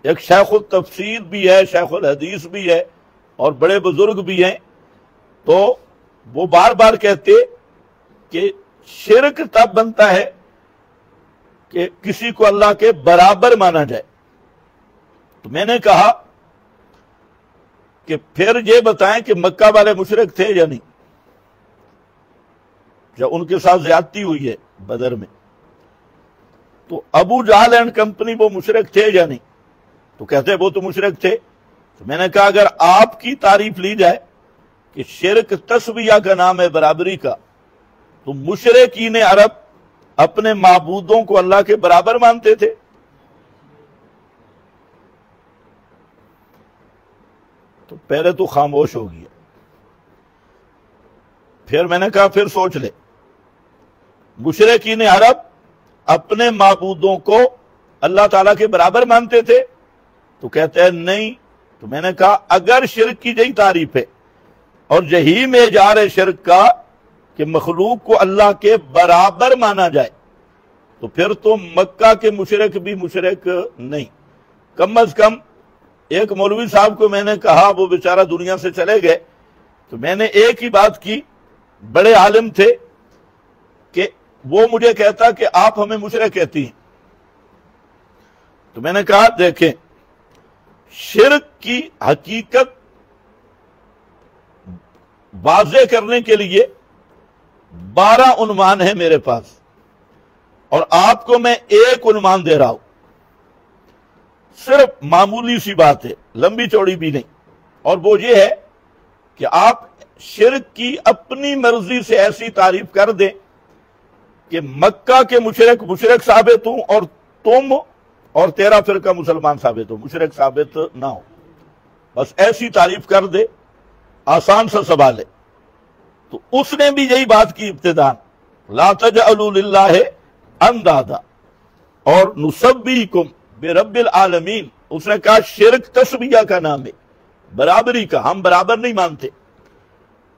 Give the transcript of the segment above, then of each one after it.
ایک شیخ التفسیر بھی ہے، شیخ الحدیث بھی ہے اور بڑے بزرگ بھی ہیں، تو وہ بار بار کہتے کہ شرک تب بنتا ہے کہ کسی کو اللہ کے برابر مانا جائے۔ تو میں نے کہا کہ پھر یہ بتائیں کہ مکہ والے مشرک تھے یا نہیں، جب ان کے ساتھ زیادتی ہوئی ہے بدر میں، تو ابو جہل اینڈ کمپنی وہ مشرک تھے یا نہیں؟ تو کہتے وہ تو مشرک تھے۔ تو میں نے کہا اگر آپ کی تعریف لی جائے کہ شرک تسویہ کا نام ہے، برابری کا، تو مشرکین عرب اپنے معبودوں کو اللہ کے برابر مانتے تھے؟ تو پہلے تو خاموش ہو گیا۔ پھر میں نے کہا پھر سوچ لے، مشرکین عرب اپنے معبودوں کو اللہ تعالیٰ کے برابر مانتے تھے؟ تو کہتے ہیں نہیں۔ تو میں نے کہا اگر شرک کی یہی تعریف ہے اور یہی معیار ہے شرک کا کہ مخلوق کو اللہ کے برابر مانا جائے، تو پھر تو مکہ کے مشرک بھی مشرک نہیں۔ کم از کم ایک مولوی صاحب کو میں نے کہا، وہ بیچارہ دنیا سے چلے گئے، تو میں نے ایک ہی بات کی، بڑے عالم تھے، کہ وہ مجھے کہتا کہ آپ ہمیں مشرک کہتی ہیں۔ تو میں نے کہا دیکھیں، شرک کی حقیقت واضح کرنے کے لیے 12 عنوان ہیں میرے پاس، اور آپ کو میں ایک عنوان دے رہا ہوں، صرف معمولی سی بات ہے، لمبی چوڑی بھی نہیں، اور وہ یہ ہے کہ آپ شرک کی اپنی مرضی سے ایسی تعریف کر دیں کہ مکہ کے مشرک مشرک ثابت ہوں اور تم اور تیرا فرقہ مسلمان ثابت ہو، مشرک ثابت نہ ہو، بس ایسی تعریف کر دے، آسان سا سوال ہے۔ تو اس نے بھی یہی بات کی ابتداء، لا تجعلوا للہ اندادا اور نسبیکم برب العالمین، اس نے کہا شرک تسویہ کا نام ہے، برابری کا، ہم برابر نہیں مانتے۔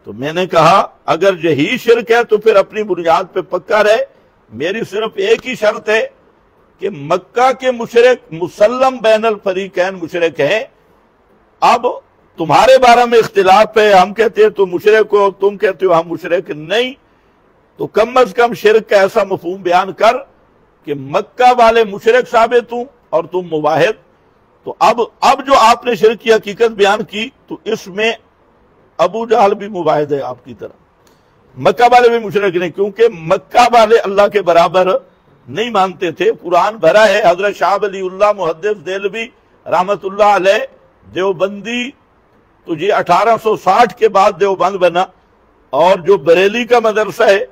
تو میں نے کہا اگر یہی شرک ہے تو پھر اپنی بنیاد پہ پکا رہے، میری صرف ایک ہی شرط ہے کہ مکہ کے مشرک مسلم بین الفریقین مشرک ہیں، اب تمہارے بارے میں اختلاف ہے، ہم کہتے ہیں تو مشرک ہو، تم کہتے ہو ہم مشرک نہیں، تو کم از کم شرک کا ایسا مفہوم بیان کر کہ مکہ والے مشرک ثابت ہوں اور تم موحد۔ تو اب جو آپ نے شرک کی حقیقت بیان کی، تو اس میں ابو جہل بھی موحد ہے آپ کی طرح، مکہ والے بھی مشرک نہیں، کیونکہ مکہ والے اللہ کے برابر نہیں مانتے تھے۔ قرآن بھرا ہے، حضرت شاہ ولی اللہ محدث دہلوی رحمت اللہ علیہ دیوبندی، تو یہ 1860 کے بعد دیوبند بنا، اور جو بریلی کا مدرسہ ہے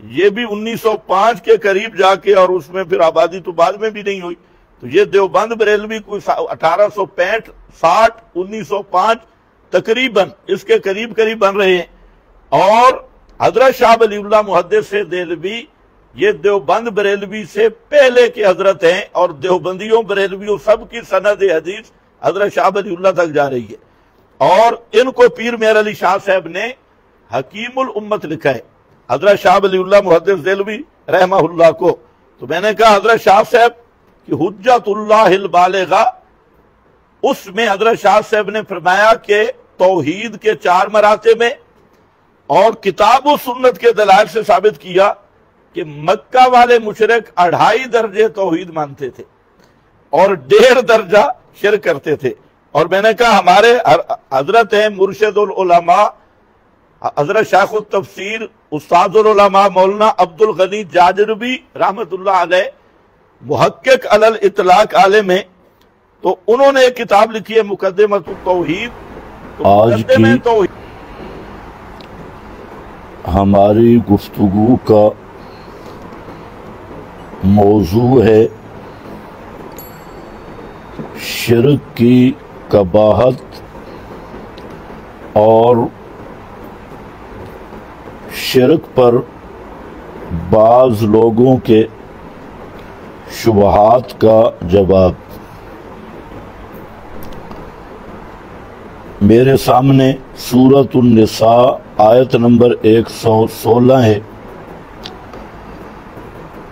یہ بھی 1905 کے قریب جا کے، اور اس میں پھر آبادی تو بعد میں بھی نہیں ہوئی، تو یہ دیوبند بریلوی کوئی 1865 60 1905 تقریباً اس کے قریب بن رہے ہیں۔ اور حضرت شاہ ولی اللہ محدث دہلوی یہ دیوبند بریلوی سے پہلے کے حضرت ہیں، اور دیوبندیوں بریلویوں سب کی سند حدیث حضرت شاہ ولی اللہ تک جا رہی ہے۔ اور ان کو پیر مہر علی شاہ صاحب نے حکیم الامت لکھا ہے، حضرت شاہ ولی اللہ محدث دہلوی رحمہ اللہ کو۔ تو میں نے کہا حضرت شاہ صاحب کی حجت اللہ البالغہ، اس میں حضرت شاہ صاحب نے فرمایا کہ توحید کے 4 مراتب میں، اور کتاب و سنت کے دلائل سے ثابت کیا کہ مکہ والے مشرک 2.5 درجے توحید مانتے تھے اور 1.5 درجہ شرک کرتے تھے۔ اور میں نے کہا ہمارے حضرت ہیں مرشد العلماء، حضرت شیخ التفسیر استاد العلماء مولانا عبد الغنی جاجربی رحمت اللہ علیہ، محقق علی الاطلاق عالم ہیں، تو انہوں نے ایک کتاب لکھی ہے مقدمۃ التوحید۔ آج کی ہماری گفتگو کا موضوع ہے شرک کی قباحت اور شرک پر بعض لوگوں کے شبہات کا جواب۔ میرے سامنے سورۃ النساء آیت نمبر 116 ہے۔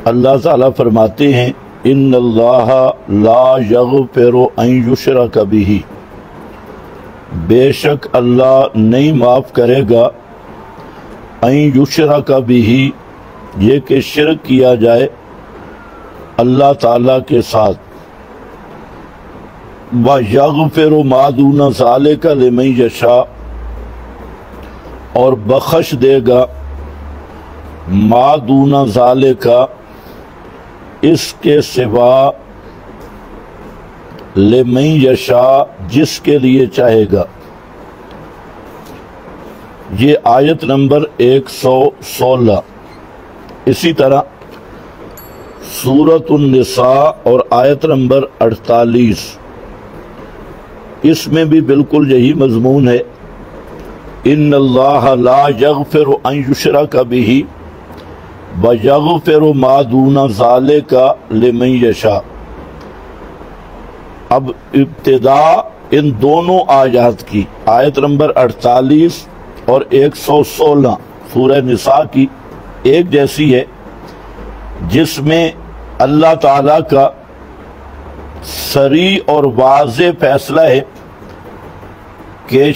اللہ تعالیٰ فرماتے ہیں ان اللہ لا یغفر ان یشرک بہ، بے شک اللہ نہیں معاف کرے گا ان یشرک بہ، یہ کہ شرک کیا جائے اللہ تعالیٰ کے ساتھ، وَيَغْفِرُ مَا دُونَ ذَلِكَ لِمَن یشاء، اور بخش دے گا ما دون ذالک، اس کے سوا، لمن یشاء، جس کے لیے چاہے گا۔ یہ آیت نمبر 116۔ اسی طرح سورۃ النساء اور آیت نمبر 48، اس میں بھی بالکل یہی مضمون ہے، ان اللہ لا یغفر ان یشرک بہ ویغفر ما دون ذالک لمن یشاء۔ اب ابتدا ان دونوں آیات کی، آیت نمبر 48 اور 116 سورہ نساء کی ایک جیسی ہے، جس میں اللہ تعالیٰ کا صریح اور واضح فیصلہ ہے کہ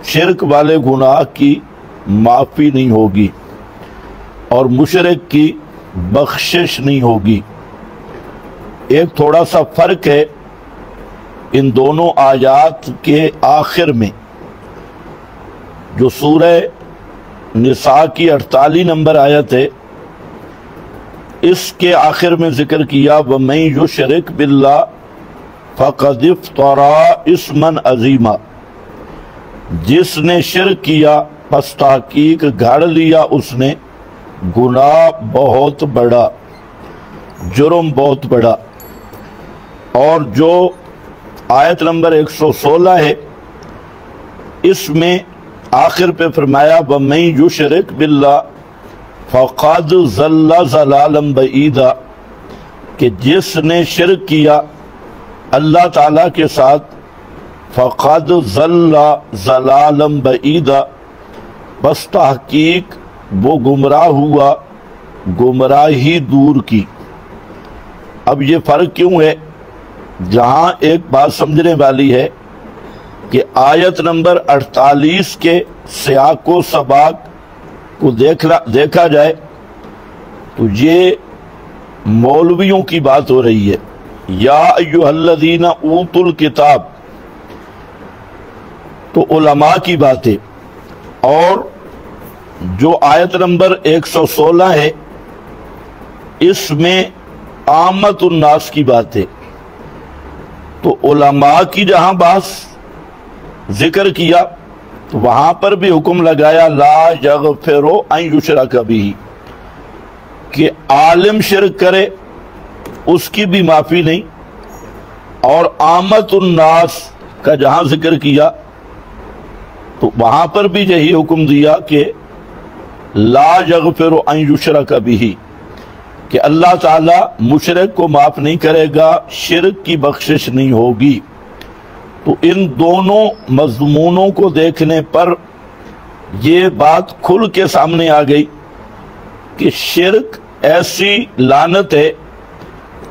شرک والے گناہ کی معافی نہیں ہوگی اور مشرک کی بخشش نہیں ہوگی۔ ایک تھوڑا سا فرق ہے ان دونوں آیات کے آخر میں، جو سورہ نساء کی 48 نمبر آیت ہے، اس کے آخر میں ذکر کیا وَمَن یُشْرِکْ بِاللَّهِ فَقَدِ افْتَرَىٰ اِثْمًا عَظِیمًا، جس نے شرک کیا پس تحقیق گھڑ لیا اس نے گناہ بہت بڑا، جرم بہت بڑا۔ اور جو آیت نمبر 116 ہے، اس میں آخر پہ فرمایا وَمَن یُشْرِکْ بِاللَّهِ فَقَدْ ضَلَّ ضَلَالًا بَعِیدًا، کہ جس نے شرک کیا اللہ تعالیٰ کے ساتھ، فَقَدْ ضَلَّ ضَلَالًا بَعِیدًا، بس تحقیق وہ گمراہ ہوا گمراہی دور کی۔ اب یہ فرق کیوں ہے؟ جہاں ایک بات سمجھنے والی ہے کہ آیت نمبر 48 کے سیاق و سباق کو دیکھا جائے تو یہ مولویوں کی بات ہو رہی ہے، یا ایھا الذین اوتوا الکتاب، تو علماء کی بات ہے۔ اور جو آیت نمبر 116 ہے، اس میں عامت الناس کی بات ہے۔ تو علماء کی جہاں بات ذکر کیا تو وہاں پر بھی حکم لگایا لا یغفر ان یشرک بہ، کہ عالم شرک کرے اس کی بھی معافی نہیں، اور عامت الناس کا جہاں ذکر کیا تو وہاں پر بھی یہی حکم دیا کہ لا یغفر ان یشرک بہ، کہ اللہ تعالیٰ مشرک کو معاف نہیں کرے گا، شرک کی بخشش نہیں ہوگی۔ تو ان دونوں مضمونوں کو دیکھنے پر یہ بات کھل کے سامنے آ گئی کہ شرک ایسی لعنت ہے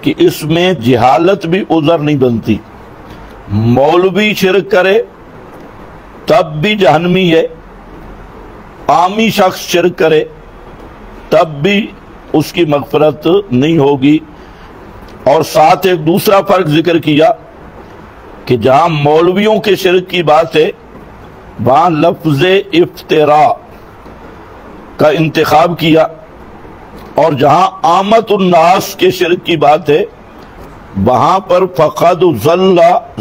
کہ اس میں جہالت بھی عذر نہیں بنتی۔ مولوی شرک کرے تب بھی جہنمی ہے، عامی شخص شرک کرے تب بھی اس کی مغفرت نہیں ہوگی۔ اور ساتھ ایک دوسرا فرق ذکر کیا کہ جہاں مولویوں کے شرک کی بات ہے وہاں لفظ افتراء کا انتخاب کیا، اور جہاں عامت الناس کے شرک کی بات ہے وہاں پر فقد ضل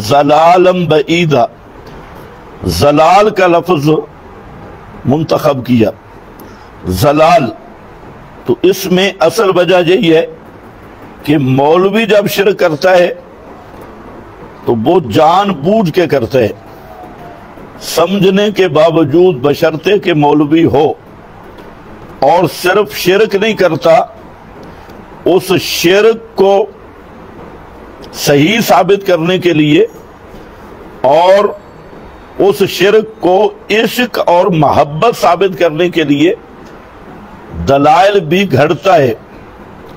ضلالا بعیدا، ضلال کا لفظ منتخب کیا۔ ضلال، تو اس میں اصل وجہ یہی ہے کہ مولوی جب شرک کرتا ہے تو وہ جان بوجھ کے کرتا ہے، سمجھنے کے باوجود، بشرطے کہ مولوی ہو، اور صرف شرک نہیں کرتا، اس شرک کو صحیح ثابت کرنے کے لیے اور اس شرک کو عشق اور محبت ثابت کرنے کے لیے دلائل بھی گھڑتا ہے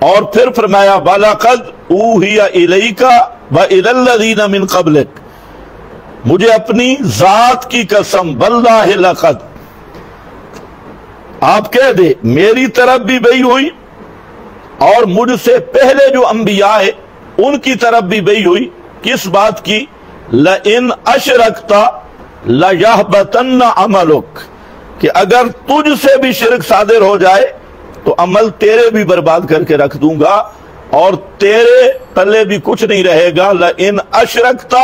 اور پھر فرمایا وَلَقَدْ أُوحِيَ إِلَيْكَ وَإِلَى الَّذِينَ مِن قَبْلِكَ، مجھے اپنی ذات کی قسم وَاللَّهِ لَقَدْ، آپ کہہ دے میری طرف بھی وحی ہوئی اور مجھ سے پہلے جو انبیاء ہیں ان کی طرف بھی وحی ہوئی، کس بات کی؟ لَإِنْ أَشْرَكْتَ لَيَحْبَطَنَّ عَمَلُكَ، کہ اگر تجھ سے بھی شرک صادر ہو جائے تو عمل تیرے بھی برباد کر کے رکھ دوں گا اور تیرے پلے بھی کچھ نہیں رہے گا۔ لَإِنْ أَشْرَكْتَ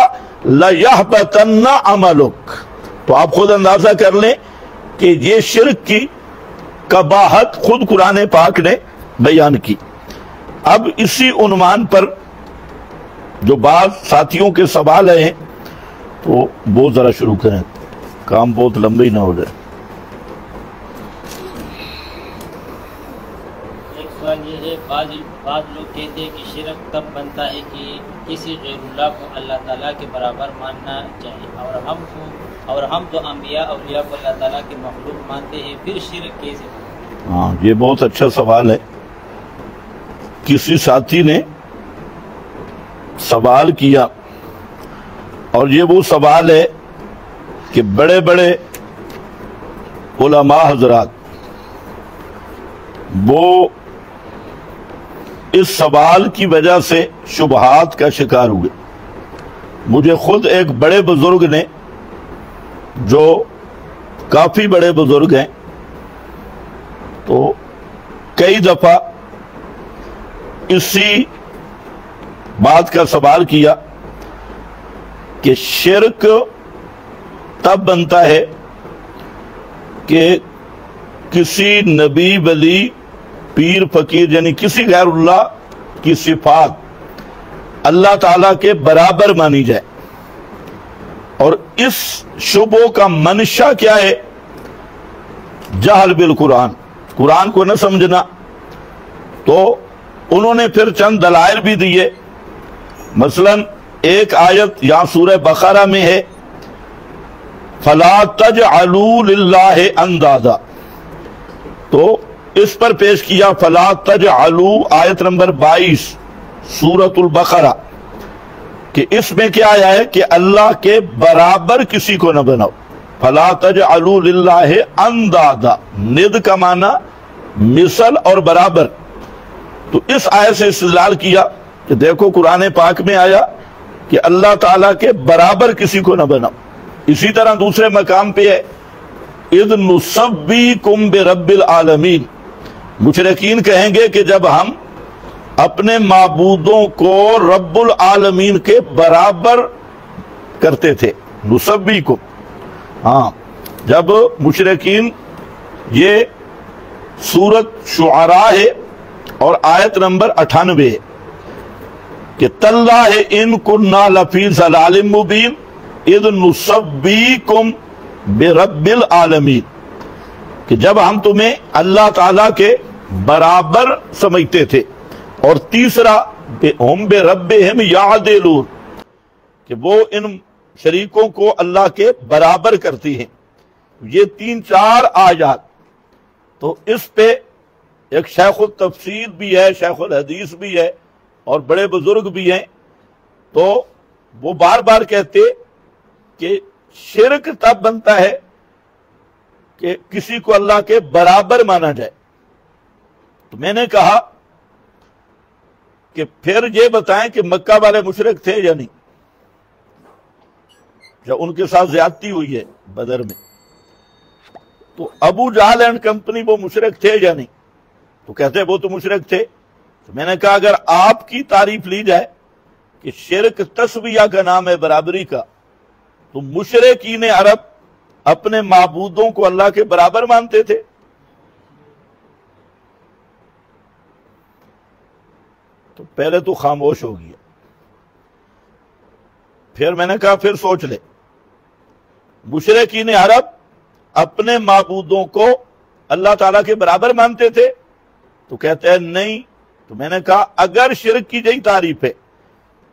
لَيَحْبَطَنَّ عَمَلُكَ، تو آپ خود اندازہ کر لیں کہ یہ شرک کی قباحت خود قرآن پاک نے بیان کی۔ اب اسی عنوان پر جو بعض ساتھیوں کے سوال ہیں تو وہ ذرا شروع کریں، کام بہت لمبی نہ ہو جائے۔ ایک سوال یہ ہے، بعض لوگ کہتے ہیں کہ شرک تب بنتا ہے کہ کسی غیر اللہ کو اللہ تعالیٰ کے برابر ماننا چاہیے، اور ہم تو انبیاء اولیاء کو اللہ تعالیٰ کے مخلوق مانتے ہیں، پھر شرک کیسے بنتا ہے؟ ہاں، یہ بہت اچھا سوال ہے۔ کسی ساتھی نے سوال کیا اور یہ وہ سوال ہے کہ بڑے بڑے علماء حضرات وہ اس سوال کی وجہ سے شبہات کا شکار ہوئے۔ مجھے خود ایک بڑے بزرگ نے، جو کافی بڑے بزرگ ہیں، تو کئی دفعہ اسی بات کا سوال کیا کہ شرک تب بنتا ہے کہ کسی نبی ولی پیر فقیر یعنی کسی غیر اللہ کی صفات اللہ تعالیٰ کے برابر مانی جائے، اور اس شبہ کا منشا کیا ہے؟ جہل بالقرآن، قرآن کو نہ سمجھنا۔ تو انہوں نے پھر چند دلائل بھی دیے، مثلا ایک آیت یہاں سورہ بقرہ میں ہے فَلَا تَجْعَلُوا لِلَّهِ أَنْدَادًا، تو اس پر پیش کیا فَلَا تَجْعَلُوا آیت نمبر 22 سورۃ البقرہ، کہ اس میں کیا آیا ہے کہ اللہ کے برابر کسی کو نہ بناؤ۔ فَلَا تَجْعَلُوا لِلَّهِ أَنْدَادًا، ند کا معنی مثل اور برابر۔ تو اس آیت سے استدلال کیا کہ دیکھو قرآن پاک میں آیا کہ اللہ تعالیٰ کے برابر کسی کو نہ بناؤ۔ اسی طرح دوسرے مقام پہ ہے اِذْ نُسَوِّيكُمْ بِرَبِّ الْعَالَمِينَ، مشرکین کہیں گے کہ جب ہم اپنے معبودوں کو رب العالمین کے برابر کرتے تھے، نُسَوِّيكُمْ، ہاں، جب مشرکین، یہ سورۃ شعراء ہے اور آیت نمبر 98 ہے کہ تَاللَّهِ إِن كُنَّا لَفِي ضَلَالٍ مُبِينٍ اِذْ نُسَوِّيكُمْ بِرَبِّ الْعَالَمِينَ، کہ جب ہم تمہیں اللہ تعالیٰ کے برابر سمجھتے تھے۔ اور تیسرا ہم بِرَبِّهِمْ يَعْدِلُونَ، کہ وہ ان شریکوں کو اللہ کے برابر کرتی ہیں۔ یہ 3-4 آیات، تو اس پہ ایک شیخ التفسیر بھی ہے، شیخ الحدیث بھی ہے اور بڑے بزرگ بھی ہیں، تو وہ بار بار کہتے کہ شرک تب بنتا ہے کہ کسی کو اللہ کے برابر مانا جائے۔ تو میں نے کہا کہ پھر یہ بتائیں کہ مکہ والے مشرک تھے یا نہیں، جب ان کے ساتھ زیادتی ہوئی ہے بدر میں، تو ابو جہل اینڈ کمپنی وہ مشرک تھے یا نہیں؟ تو کہتے وہ تو مشرک تھے۔ تو میں نے کہا اگر آپ کی تعریف لی جائے کہ شرک تسویہ کا نام ہے، برابری کا، تو مشرکین عرب اپنے معبودوں کو اللہ کے برابر مانتے تھے۔ تو پہلے تو خاموش ہو گیا، پھر میں نے کہا پھر سوچ لے، مشرکین عرب اپنے معبودوں کو اللہ تعالیٰ کے برابر مانتے تھے؟ تو کہتے ہیں نہیں۔ تو میں نے کہا اگر شرک کی یہی تعریف ہے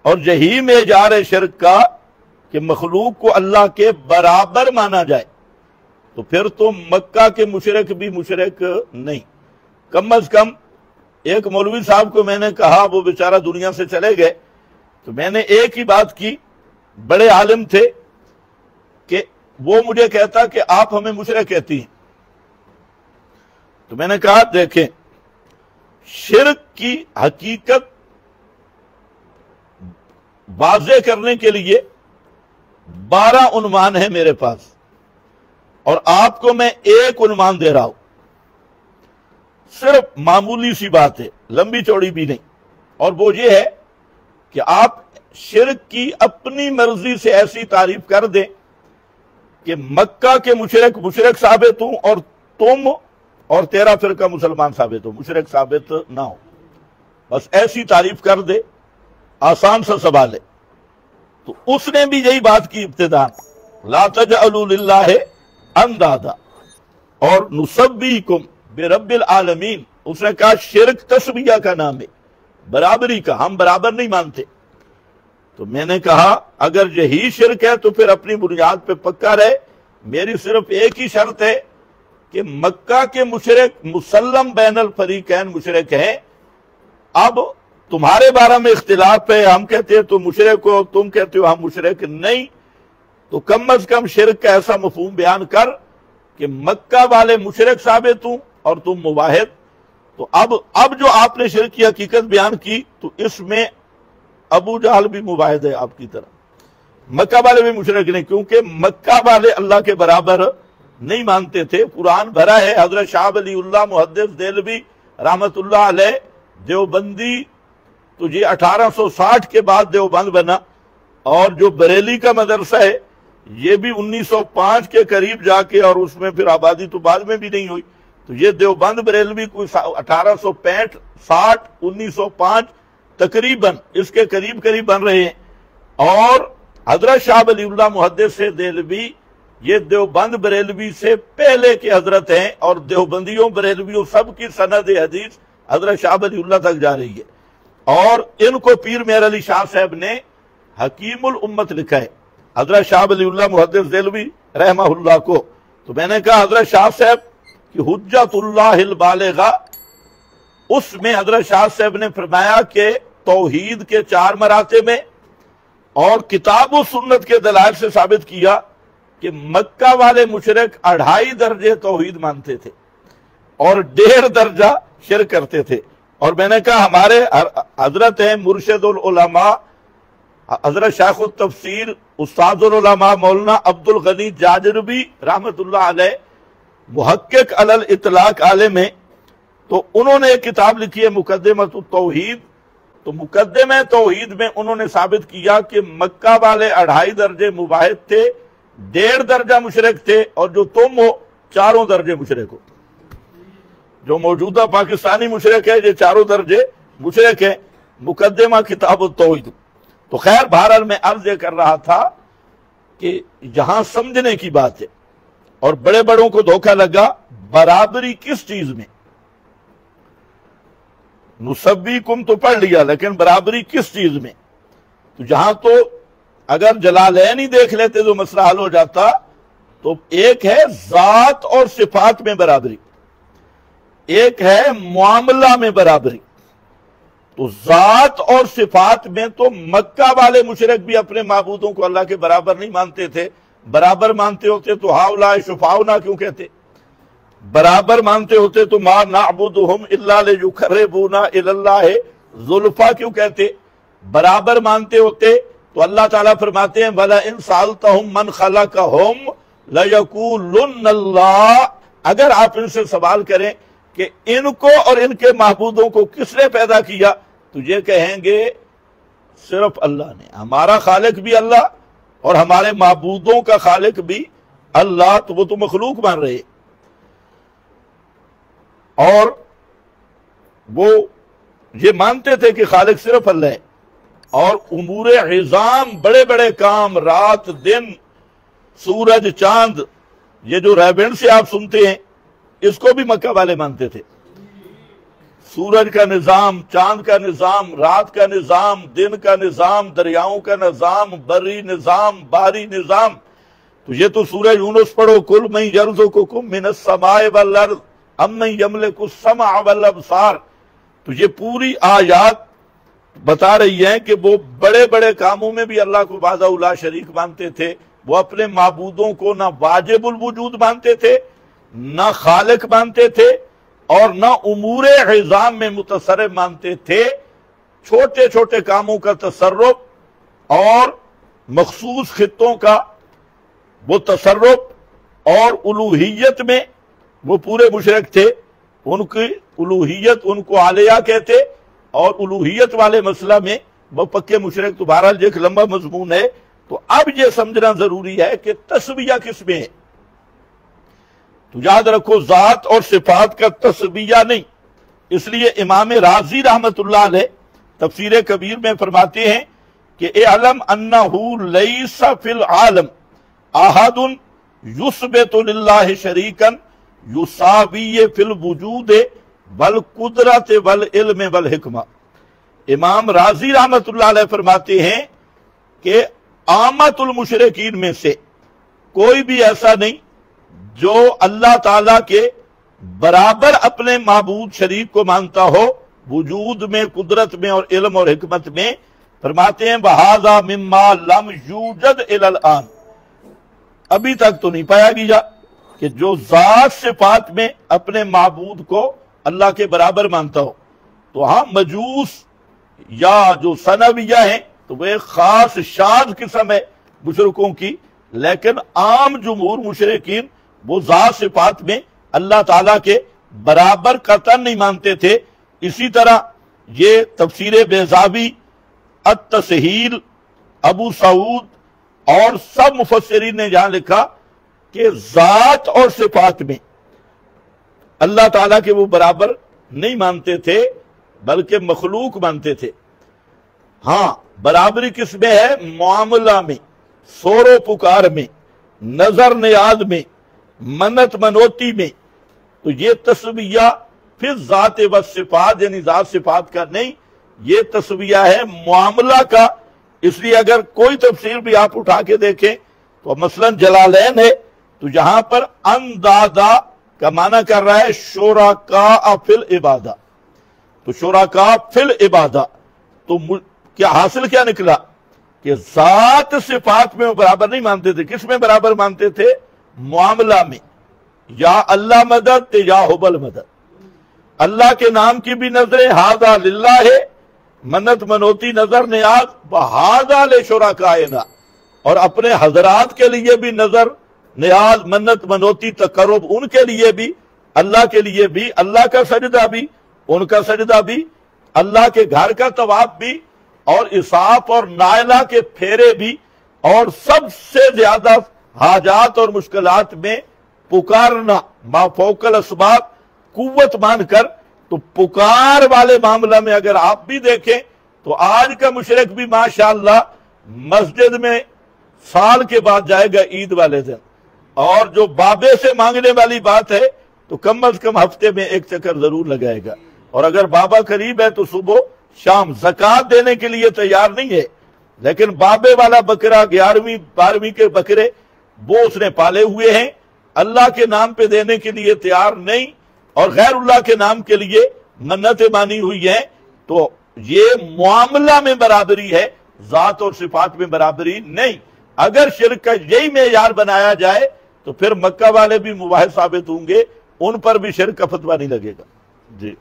اور یہی معیار ہے شرک کا کہ مخلوق کو اللہ کے برابر مانا جائے، تو پھر تو مکہ کے مشرک بھی مشرک نہیں، کم از کم ایک مولوی صاحب کو میں نے کہا، وہ بیچارہ دنیا سے چلے گئے، تو میں نے ایک ہی بات کی، بڑے عالم تھے، کہ وہ مجھے کہتا کہ آپ ہمیں مشرک کہتی ہیں۔ تو میں نے کہا دیکھیں، شرک کی حقیقت واضح کرنے کے لیے 12 عنوان ہیں میرے پاس، اور آپ کو میں ایک عنوان دے رہا ہوں، صرف معمولی سی بات ہے، لمبی چوڑی بھی نہیں، اور وہ یہ ہے کہ آپ شرک کی اپنی مرضی سے ایسی تعریف کر دیں کہ مکہ کے مشرک ثابت ہوں، اور تم اور تیرا فرقہ مسلمان ثابت ہو، مشرک ثابت نہ ہو، بس ایسی تعریف کر دے، آسان سا سوال ہے۔ تو اس نے بھی یہی بات کی ابتداء، لا تجعلوا للہ اندادا اور نسبیکم برب العالمین، اس نے کہا شرک تسبیہ کا نام ہے، برابری کا، ہم برابر نہیں مانتے۔ تو میں نے کہا اگر یہی شرک ہے تو پھر اپنی بنیاد پہ پکا رہے، میری صرف ایک ہی شرط ہے کہ مکہ کے مشرک مسلم بین الفریقین مشرک ہیں، اب تمہارے بارے میں اختلاف ہے، ہم کہتے ہیں تو مشرک ہو، تم کہتے ہو ہم مشرک نہیں، تو کم از کم شرک کا ایسا مفہوم بیان کر کہ مکہ والے مشرک ثابت ہوں اور تم موحد۔ تو اب جو آپ نے شرک کی حقیقت بیان کی، تو اس میں ابو جہل بھی موحد ہے آپ کی طرح، مکہ والے بھی مشرک نہیں، کیونکہ مکہ والے اللہ کے برابر نہیں مانتے تھے۔ قرآن بھرا ہے، حضرت شاہ ولی اللہ محدث دہلوی رحمت اللہ علیہ دیوبندی، تو یہ 1860 کے بعد دیوبند بنا، اور جو بریلی کا مدرسہ ہے یہ بھی 1905 کے قریب جا کے، اور اس میں پھر آبادی تو بعد میں بھی نہیں ہوئی، تو یہ دیوبند بریلوی کوئی 1865 60 1905 تقریباً اس کے قریب بن رہے ہیں۔ اور حضرت شاہ ولی اللہ محدث دہلوی یہ دیوبند بریلوی سے پہلے کے حضرت ہیں، اور دیوبندیوں بریلویوں سب کی سند حدیث حضرت شاہ ولی اللہ تک جا رہی ہے، اور ان کو پیر مہر علی شاہ صاحب نے حکیم الامت لکھا ہے، حضرت شاہ ولی اللہ محدث دہلوی رحمہ اللہ کو۔ تو میں نے کہا حضرت شاہ صاحب کی حجت اللہ البالغہ، اس میں حضرت شاہ صاحب نے فرمایا کہ توحید کے 4 مراتب میں، اور کتاب و سنت کے دلائل سے ثابت کیا کہ مکہ والے مشرک 2.5 درجے توحید مانتے تھے اور 1.5 درجہ شرک کرتے تھے۔ اور میں نے کہا ہمارے حضرت ہیں مرشد العلماء حضرت شیخ التفسیر استاد العلماء مولانا عبد الغنی جاجربی رحمت اللہ علیہ، محقق علی الاطلاق عالم ہیں، تو انہوں نے ایک کتاب لکھی ہے مقدمۃ التوحید، تو مقدمہ توحید میں انہوں نے ثابت کیا کہ مکہ والے 2.5 درجے موحد تھے، 1.5 درجہ مشرک تھے، اور جو تم ہو 4 درجے مشرک ہو۔ جو موجودہ پاکستانی مشرک ہے یہ 4 درجے مشرک ہے، مقدمہ کتاب التوحید۔ تو خیر بہرحال میں عرض یہ کر رہا تھا کہ یہاں سمجھنے کی بات ہے، اور بڑے بڑوں کو دھوکہ لگا برابری کس چیز میں، نسبیکم تو پڑھ لیا، لیکن برابری کس چیز میں؟ تو جہاں تو اگر جلالین ہی دیکھ لیتے تو مسئلہ حل ہو جاتا۔ تو ایک ہے ذات اور صفات میں برابری، ایک ہے معاملہ میں برابری۔ تو ذات اور صفات میں تو مکہ والے مشرک بھی اپنے معبودوں کو اللہ کے برابر نہیں مانتے تھے، برابر مانتے ہوتے تو ہاؤلاء شفاؤنا کیوں کہتے؟ برابر مانتے ہوتے تو ما نعبدہم الا لیقربونا الی اللہ زلفیٰ کیوں کہتے؟ برابر مانتے ہوتے تو اللہ تعالیٰ فرماتے ہیں وَلَئِن سَأَلْتَهُم مَّنْ خَلَقَهُمْ لَيَقُولُنَّ اللَّهُ، اگر آپ ان سے سوال کریں کہ ان کو اور ان کے معبودوں کو کس نے پیدا کیا، تو یہ کہیں گے صرف اللہ نے، ہمارا خالق بھی اللہ اور ہمارے معبودوں کا خالق بھی اللہ، تو وہ تو مخلوق مان رہے۔ اور وہ یہ مانتے تھے کہ خالق صرف اللہ ہے، اور امور عظام بڑے بڑے کام، رات دن، سورج چاند، یہ جو ریبن سے آپ سنتے ہیں اس کو بھی مکہ والے مانتے تھے۔ سورج کا نظام، چاند کا نظام، رات کا نظام، دن کا نظام، دریاؤں کا نظام، بری نظام، بحری نظام، تو یہ تو سورہ یونس پڑھو، کل من یرزقکم من السماء والارض امن یملک السمع والابصار، تو یہ پوری آیات بتا رہی ہیں کہ وہ بڑے بڑے کاموں میں بھی اللہ کو وحدہ لا شریک مانتے تھے، وہ اپنے معبودوں کو نہ واجب الوجود مانتے تھے، نہ خالق مانتے تھے، اور نہ امور عظام میں متصرف مانتے تھے۔ چھوٹے چھوٹے کاموں کا تصرف اور مخصوص خطوں کا وہ تصرف اور الوہیت میں وہ پورے مشرک تھے۔ ان کی الوہیت ان کو عالیہ کہتے، اور الوہیت والے مسئلہ میں وہ پکے مشرک۔ تو بہرحال ایک لمبا مضمون ہے، تو اب یہ سمجھنا ضروری ہے کہ تسبیہ کس میں ہے۔ تو یاد رکھو ذات اور صفات کا تسبیہ نہیں۔ اس لیے امام رازی رحمت اللہ علیہ تفسیر کبیر میں فرماتے ہیں کہ اعلم انہ لیس فی العالم احد یثبت للہ شریکا یساوی فی الوجود والقدرت والعلم والحکمہ۔ امام رازی رحمت اللہ علیہ فرماتے ہیں کہ عامت المشرکین میں سے کوئی بھی ایسا نہیں جو اللہ تعالیٰ کے برابر اپنے معبود شریک کو مانتا ہو وجود میں، قدرت میں اور علم اور حکمت میں۔ فرماتے ہیں وَهَذَا مِمَّا لَمْ يُوجَدْ إِلَى الْآن، ابھی تک تو نہیں پایا گیا کہ جو ذات صفات میں اپنے معبود کو اللہ کے برابر مانتا ہو۔ تو ہاں مجوس یا جو ثنویہ ہیں تو وہ ایک خاص شاذ قسم ہے مشرکوں کی، لیکن عام جمہور مشرکین وہ ذات صفات میں اللہ تعالیٰ کے برابر قطعاً نہیں مانتے تھے۔ اسی طرح یہ تفسیر بیضاوی، التسہیل، ابو سعود اور سب مفسرین نے جہاں لکھا کہ ذات اور صفات میں اللہ تعالیٰ کے وہ برابر نہیں مانتے تھے بلکہ مخلوق مانتے تھے۔ ہاں برابری کس میں ہے؟ معاملہ میں، سور و پکار میں، نظر نیاز میں، منت منوتی میں۔ تو یہ تسبیہ پھر ذات و صفات یعنی ذات صفات کا نہیں، یہ تسبیہ ہے معاملہ کا۔ اس لیے اگر کوئی تفسیر بھی آپ اٹھا کے دیکھیں تو مثلا جلالین ہے تو یہاں پر اندادہ کا معنی کر رہا ہے شرکاء فی العبادہ، تو شرکاء فی العبادہ، تو کیا حاصل کیا نکلا کہ ذات صفات میں وہ برابر نہیں مانتے تھے۔ کس میں برابر مانتے تھے؟ معاملہ میں، یا اللہ مدد یا حبل مدد۔ اللہ کے نام کی بھی نظریں ہذا للہ ہے، منت منوتی نظر نیاز وہذا لشرکائنا، اور اپنے حضرات کے لیے بھی نظر نیاز منت منوتی تقرب ان کے لیے بھی، اللہ کے لیے بھی، اللہ کا سجدہ بھی، ان کا سجدہ بھی، اللہ کے گھر کا طواف بھی، اور اساف اور نائلہ کے پھیرے بھی، اور سب سے زیادہ حاجات اور مشکلات میں پکارنا ما فوق الاسباب، قوت مان کر۔ تو پکار والے معاملہ میں اگر آپ بھی دیکھیں تو آج کا مشرک بھی ماشاءاللہ مسجد میں سال کے بعد جائے گا عید والے دن، اور جو بابے سے مانگنے والی بات ہے تو کم از کم ہفتے میں ایک چکر ضرور لگائے گا، اور اگر بابا قریب ہے تو صبح شام زکوٰۃ دینے کے لیے تیار نہیں ہے، لیکن بابے والا بکرا 11ویں 12ویں کے بکرے وہ اس نے پالے ہوئے ہیں، اللہ کے نام پہ دینے کے لیے تیار نہیں، اور غیر اللہ کے نام کے لیے منتیں مانی ہوئی ہیں۔ تو یہ معاملہ میں برابری ہے، ذات اور صفات میں برابری نہیں۔ اگر شرک کا یہی معیار بنایا جائے تو پھر مکہ والے بھی مواحد ثابت ہوں گے، ان پر بھی شرک کا فتویٰ نہیں لگے گا۔ جی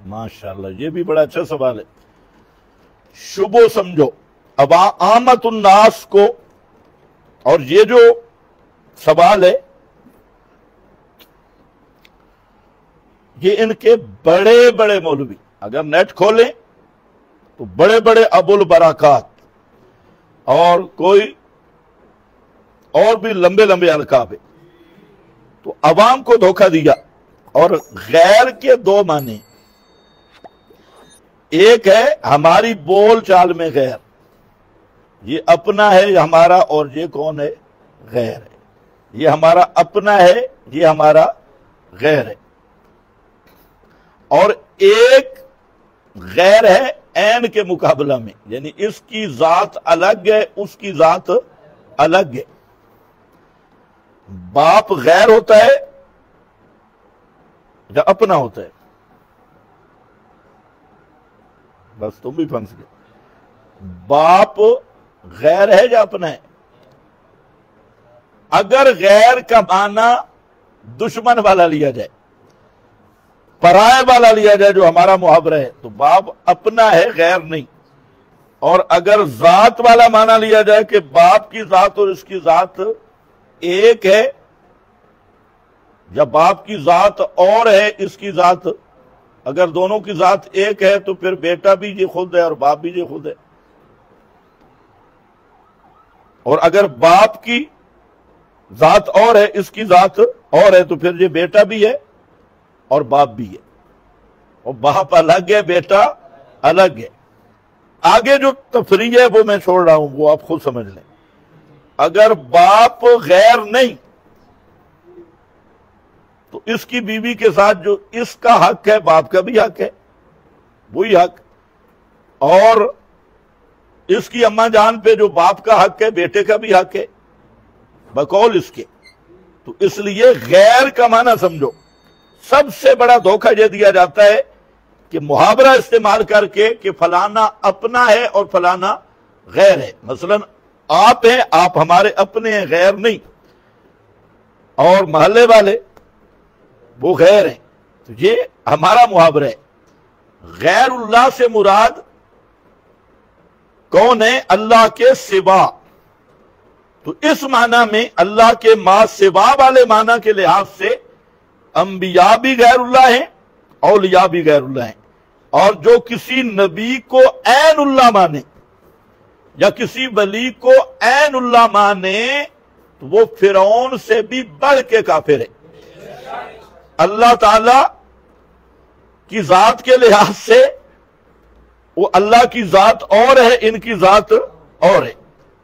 ماشاءاللہ، یہ بھی بڑا اچھا سوال ہے۔ شبو سمجھو، اب عامت الناس کو، اور یہ جو سوال ہے یہ ان کے بڑے بڑے مولوی اگر نیٹ کھولیں تو بڑے بڑے ابو البرکات اور کوئی اور بھی لمبے لمبے القاب ہے، تو عوام کو دھوکہ دیا۔ اور غیر کے دو معنی، ایک ہے ہماری بول چال میں غیر، یہ اپنا ہے یہ ہمارا، اور یہ کون ہے؟ غیر ہے۔ یہ ہمارا اپنا ہے، یہ ہمارا غیر ہے۔ اور ایک غیر ہے عین کے مقابلہ میں، یعنی اس کی ذات الگ ہے، اس کی ذات الگ ہے۔ باپ غیر ہوتا ہے یا اپنا ہوتا ہے؟ بس تم بھی پھنس گئے۔ باپ غیر ہے یا اپنا ہے؟ اگر غیر کا معنی دشمن والا لیا جائے، پرائے والا لیا جائے جو ہمارا محاورہ ہے، تو باپ اپنا ہے، غیر نہیں۔ اور اگر ذات والا معنی لیا جائے کہ باپ کی ذات اور اس کی ذات ایک ہے، یا باپ کی ذات اور ہے اس کی ذات، اگر دونوں کی ذات ایک ہے تو پھر بیٹا بھی یہ خود ہے اور باپ بھی یہ خود ہے۔ اور اگر باپ کی ذات اور ہے اس کی ذات اور ہے تو پھر یہ بیٹا بھی ہے اور باپ بھی ہے، اور باپ الگ ہے، بیٹا الگ ہے۔ آگے جو تفریح ہے وہ میں چھوڑ رہا ہوں، وہ آپ خود سمجھ لیں۔ اگر باپ غیر نہیں تو اس کی بیوی کے ساتھ جو اس کا حق ہے باپ کا بھی حق ہے، وہی حق، اور اس کی اماں جان پہ جو باپ کا حق ہے بیٹے کا بھی حق ہے بقول اس کے۔ تو اس لیے غیر کا معنی سمجھو۔ سب سے بڑا دھوکہ یہ دیا جاتا ہے کہ محاورہ استعمال کر کے کہ فلانا اپنا ہے اور فلانا غیر ہے۔ مثلا آپ ہیں، آپ ہمارے اپنے ہیں، غیر نہیں، اور محلے والے وہ غیر ہیں، تو یہ ہمارا محاورہ ہے۔ غیر اللہ سے مراد کون ہے؟ اللہ کے سوا۔ تو اس معنی میں اللہ کے ما سوا والے معنی کے لحاظ سے انبیاء بھی غیر اللہ ہیں، اولیاء بھی غیر اللہ ہیں۔ اور جو کسی نبی کو عین اللہ مانے یا کسی ولی کو عین اللہ مانے تو وہ فرعون سے بھی بڑھ کے کافر ہے۔ اللہ تعالی کی ذات کے لحاظ سے وہ اللہ کی ذات اور ہے، ان کی ذات اور ہے۔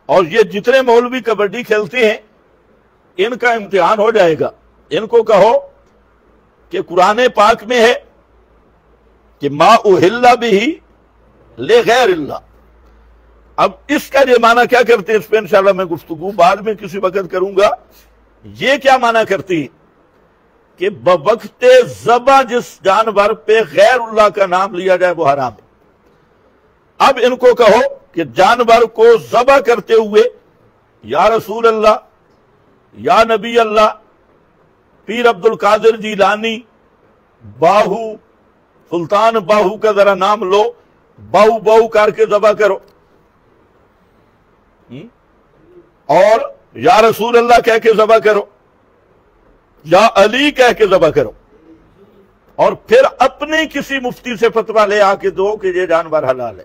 اور یہ جتنے مولوی کبڈی کھیلتے ہیں ان کا امتحان ہو جائے گا۔ ان کو کہو کہ قرآن پاک میں ہے کہ ما اہل بہ لغیر اللہ۔ اب اس کا یہ معنی کیا کرتے ہیں، اس پہ انشاءاللہ میں گفتگو بعد میں کسی وقت کروں گا۔ یہ کیا معنی کرتی ہے کہ بوقت ذبح جس جانور پہ غیر اللہ کا نام لیا جائے وہ حرام ہے۔ اب ان کو کہو کہ جانور کو ذبح کرتے ہوئے یا رسول اللہ، یا نبی اللہ، پیر عبد القادر جیلانی، باہو، سلطان باہو کا ذرا نام لو، باہو باہو کر کے ذبح کرو، اور یا رسول اللہ کہہ کے ذبح کرو، یا علی کہہ کے ذبح کرو، اور پھر اپنے کسی مفتی سے فتویٰ لے آ کے دو کہ یہ جانور حلال ہے۔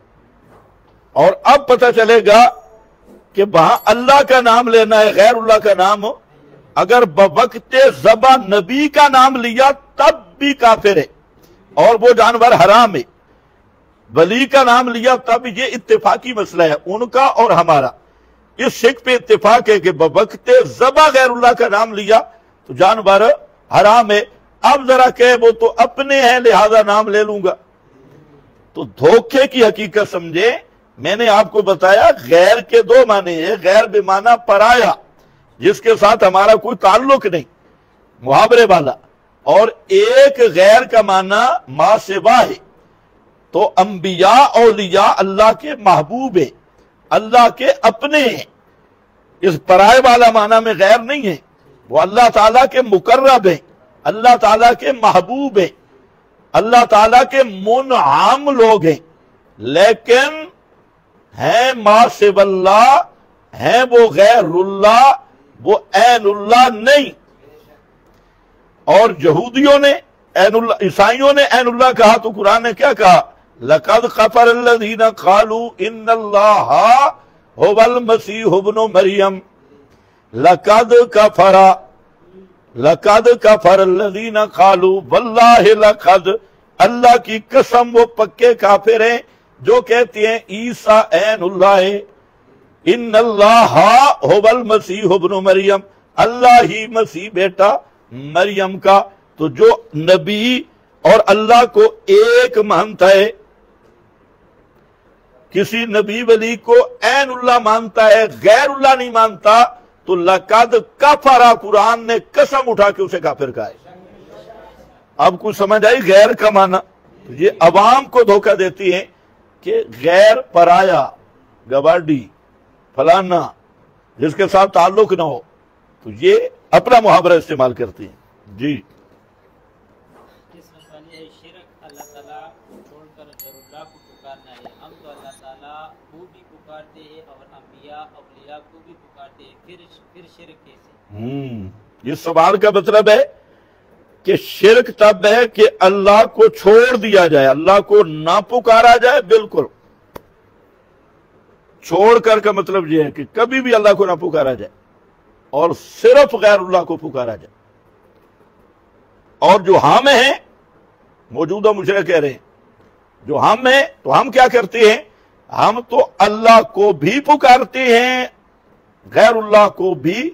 اور اب پتہ چلے گا کہ وہاں اللہ کا نام لینا ہے، غیر اللہ کا نام۔ اگر بوقت ذبح نبی کا نام لیا تب بھی کافر ہے اور وہ جانور حرام ہے۔ ولی کا نام لیا تب، یہ اتفاقی مسئلہ ہے ان کا اور ہمارا۔ اس شک پہ اتفاق ہے کہ بوقت ذبح غیر اللہ کا نام لیا تو جانور حرام ہے۔ اب ذرا کہ وہ تو اپنے ہیں لہذا نام لے لوں گا، تو دھوکے کی حقیقت سمجھے۔ میں نے آپ کو بتایا غیر کے دو معنی ہیں، غیر بمعنی پرایا جس کے ساتھ ہمارا کوئی تعلق نہیں، محاورے والا، اور ایک غیر کا معنی ما سوا ہے۔ تو انبیاء اولیاء اللہ کے محبوب ہیں، اللہ کے اپنے ہیں۔ اس پرائے والا معنی میں غیر نہیں ہے، وہ اللہ تعالیٰ کے مقرب ہیں، اللہ تعالیٰ کے محبوب ہیں، اللہ تعالیٰ کے منعم لوگ ہیں، لیکن ہیں ما سوا اللہ، ہیں وہ غیر اللہ، وہ عین اللہ نہیں۔ اور یہودیوں نے عین اللہ، عیسائیوں نے عین اللہ کہا تو قرآن نے کیا کہا؟ لَقَدْ كَفَرَ الَّذِينَ قَالُوا إِنَّ اللَّهَ هُوَ الْمَسِيحُ ابْنُ مَرْيَمَ لَقَدْ كَفَرَ الَّذِينَ قَالُوا وَاللَّهِ لَقَدْ، اللہ کی قسم وہ پکے کافر ہیں جو کہتے ہیں عیسیٰ عین اللہ ہے۔ ان اللہ هو المسیح ابن مریم، اللہ ہی مسیح بیٹا مریم کا۔ تو جو نبی اور اللہ کو ایک مانتا ہے کسی نبی ولی کو عین اللہ مانتا ہے، غیر اللہ نہیں مانتا، تو لقد کفر قرآن نے قسم اٹھا کے اسے کافر کہا ہے۔ اب کچھ سمجھ آئی غیر کا معنی؟ یہ عوام کو دھوکہ دیتی ہیں کہ غیر پرایا، گوارڈی، فلانا، جس کے ساتھ تعلق نہ ہو، تو یہ اپنا محاورہ استعمال کرتی ہیں۔ جی شرک اللہ تعالیٰ کو چھوڑ کر غیر اللہ کو پکارنا ہے۔ ہم تو اللہ تعالیٰ کو بھی پکارتے ہیں اور انبیاء اولیاء کو بھی پکارتے ہیں، پھر شرک کیسے؟ یہ سوال کا مطلب ہے کہ شرک تب ہے کہ اللہ کو چھوڑ دیا جائے، اللہ کو نہ پکارا جائے۔ بالکل چھوڑ کر کا مطلب یہ ہے کہ کبھی بھی اللہ کو نہ پکارا جائے اور صرف غیر اللہ کو پکارا جائے۔ اور جو ہم ہیں، موجودہ مشرک کہہ رہے ہیں، جو ہم ہیں تو ہم کیا کرتے ہیں؟ ہم تو اللہ کو بھی پکارتے ہیں، غیر اللہ کو بھی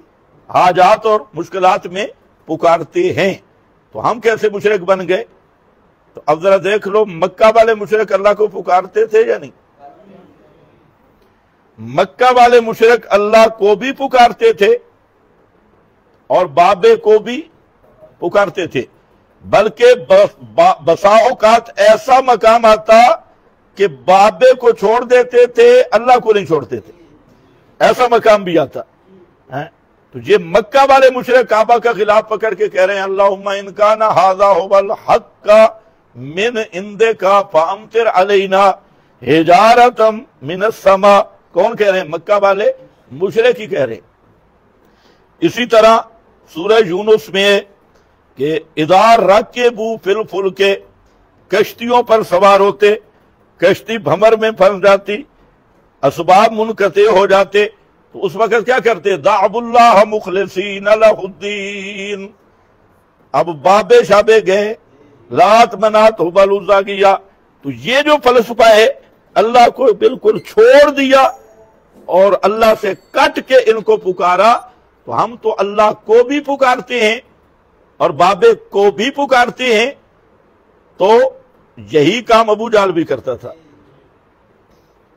حاجات اور مشکلات میں پکارتے ہیں۔ تو ہم کیسے مشرک بن گئے؟ تو اب ذرا دیکھ لو، مکہ والے مشرک اللہ کو پکارتے تھے یا نہیں؟ مکہ والے مشرک اللہ کو بھی پکارتے تھے اور بابے کو بھی پکارتے تھے، بلکہ بسا اوقات ایسا مقام آتا کہ بابے کو چھوڑ دیتے تھے، اللہ کو نہیں چھوڑتے تھے، ایسا مقام بھی آتا۔ تو یہ مکہ والے مشرک کعبہ کا خلاف پکڑ کے کہہ رہے ہیں اللہم ان کان ھذا ھو الحق من عندک فامطر علینا حجارۃ من السماء۔ کون کہہ رہے ہیں؟ مکہ والے مشرک ہی کہہ رہے ہیں۔ اسی طرح سورہ یونس میں ہے کہ اذا رکبوا فی الفلک، کشتیوں پر سوار ہوتے، کشتی بھمر میں پھنس جاتی، اسباب منقطع ہو جاتے، تو اس وقت کیا کرتے؟ دعوا اللہ مخلصین لہ الدین۔ اب بابے شابے گئے، لات منات ہبل عزا کیا، تو یہ جو فلسفہ ہے اللہ کو بالکل چھوڑ دیا اور اللہ سے کٹ کے ان کو پکارا، تو ہم تو اللہ کو بھی پکارتے ہیں اور بابے کو بھی پکارتے ہیں۔ تو یہی کام ابو جہل بھی کرتا تھا۔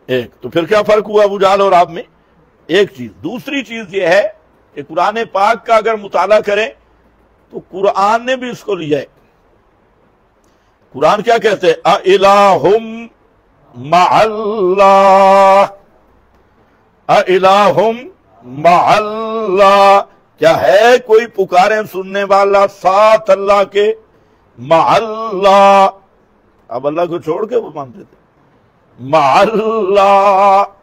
ایک تو پھر کیا فرق ہوا ابو جہل اور آپ میں؟ ایک چیز۔ دوسری چیز یہ ہے کہ قرآن پاک کا اگر مطالعہ کریں تو قرآن نے بھی اس کو لیا ہے۔ قرآن کیا کہتے ہیں؟ اِلَٰهٌ مَعَ اللَّهِ، اِلَٰهٌ مَعَ اللَّهِ، کیا ہے کوئی پکاریں سننے والا ساتھ اللہ کے؟ مَعَ اللَّهِ، اب اللہ کو چھوڑ کے وہ مانتے تھے۔ مَعَ اللَّهِ،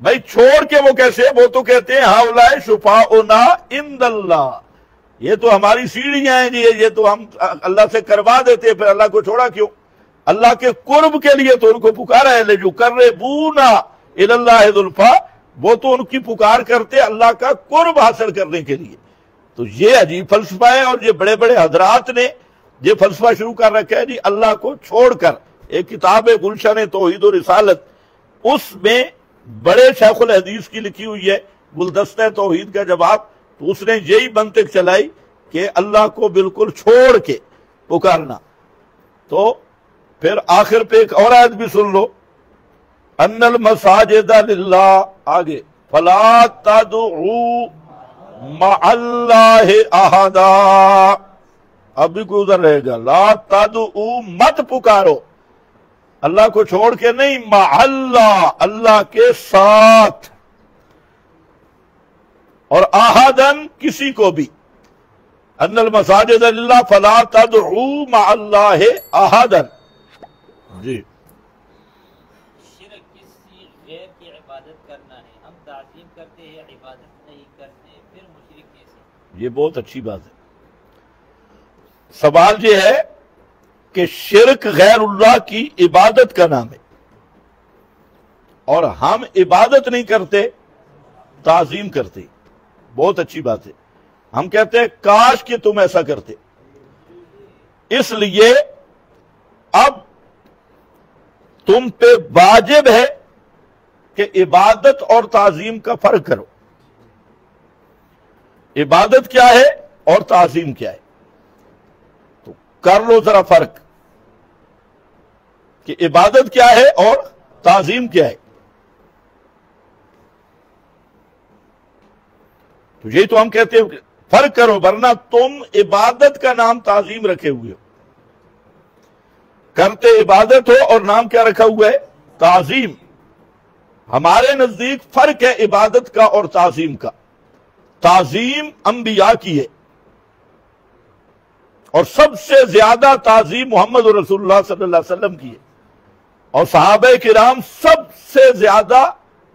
بھائی چھوڑ کے وہ کیسے؟ وہ تو کہتے ہیں ہؤلاء شفاؤنا عند اللہ، یہ تو ہماری سیڑھیاں ہیں جی، یہ تو ہم اللہ سے کروا دیتے، پھر اللہ کو چھوڑا کیوں؟ اللہ کے قرب کے لیے تو ان کو پکارا ہے، لِيُقَرِّبُونَ إِلَى اللَّهِ زُلْفَىٰ، وہ تو ان کی پکار کرتے اللہ کا قرب حاصل کرنے کے لیے۔ تو یہ عجیب فلسفہ ہے، اور یہ بڑے بڑے حضرات نے یہ فلسفہ شروع کر رکھا ہے جی، اللہ کو چھوڑ کر۔ ایک کتاب ہے گلشن توحید و رسالت، اس میں بڑے شیخ الحدیث کی لکھی ہوئی ہے گلدستہ توحید کا جواب، تو اس نے یہی منطق چلائی کہ اللہ کو بالکل چھوڑ کے پکارنا۔ تو پھر آخر پہ ایک اور آیت بھی سن لو، ان المساجد للہ، آگے فلا تدعوا مع اللہ احدا، اب بھی کوئی ادھر رہے گا، لا تدعوا، مت پکارو اللہ کو چھوڑ کے نہیں، مع اللہ، اللہ کے ساتھ، اور احدن، کسی کو بھی۔ ان المساجد للہ فلا تدعوا مع اللہ احدن۔ جی شرک کسی غیر کی عبادت کرنا ہے، ہم تعظیم کرتے ہیں عبادت نہیں کرتے، پھر مشرک کیسے؟ یہ بہت اچھی بات ہے۔ سوال یہ ہے کہ شرک غیر اللہ کی عبادت کا نام ہے، اور ہم عبادت نہیں کرتے، تعظیم کرتے۔ بہت اچھی بات ہے، ہم کہتے ہیں کاش کہ تم ایسا کرتے۔ اس لیے اب تم پہ واجب ہے کہ عبادت اور تعظیم کا فرق کرو۔ عبادت کیا ہے اور تعظیم کیا ہے؟ تو کر لو ذرا فرق کہ عبادت کیا ہے اور تعظیم کیا ہے۔ تو یہی تو ہم کہتے ہیں فرق کرو، ورنہ تم عبادت کا نام تعظیم رکھے ہوئے ہو، کرتے عبادت ہو اور نام کیا رکھا ہوا ہے؟ تعظیم۔ ہمارے نزدیک فرق ہے عبادت کا اور تعظیم کا۔ تعظیم انبیاء کی ہے، اور سب سے زیادہ تعظیم محمد رسول اللہ صلی اللہ علیہ وسلم کی ہے، اور صحابہ کرام سب سے زیادہ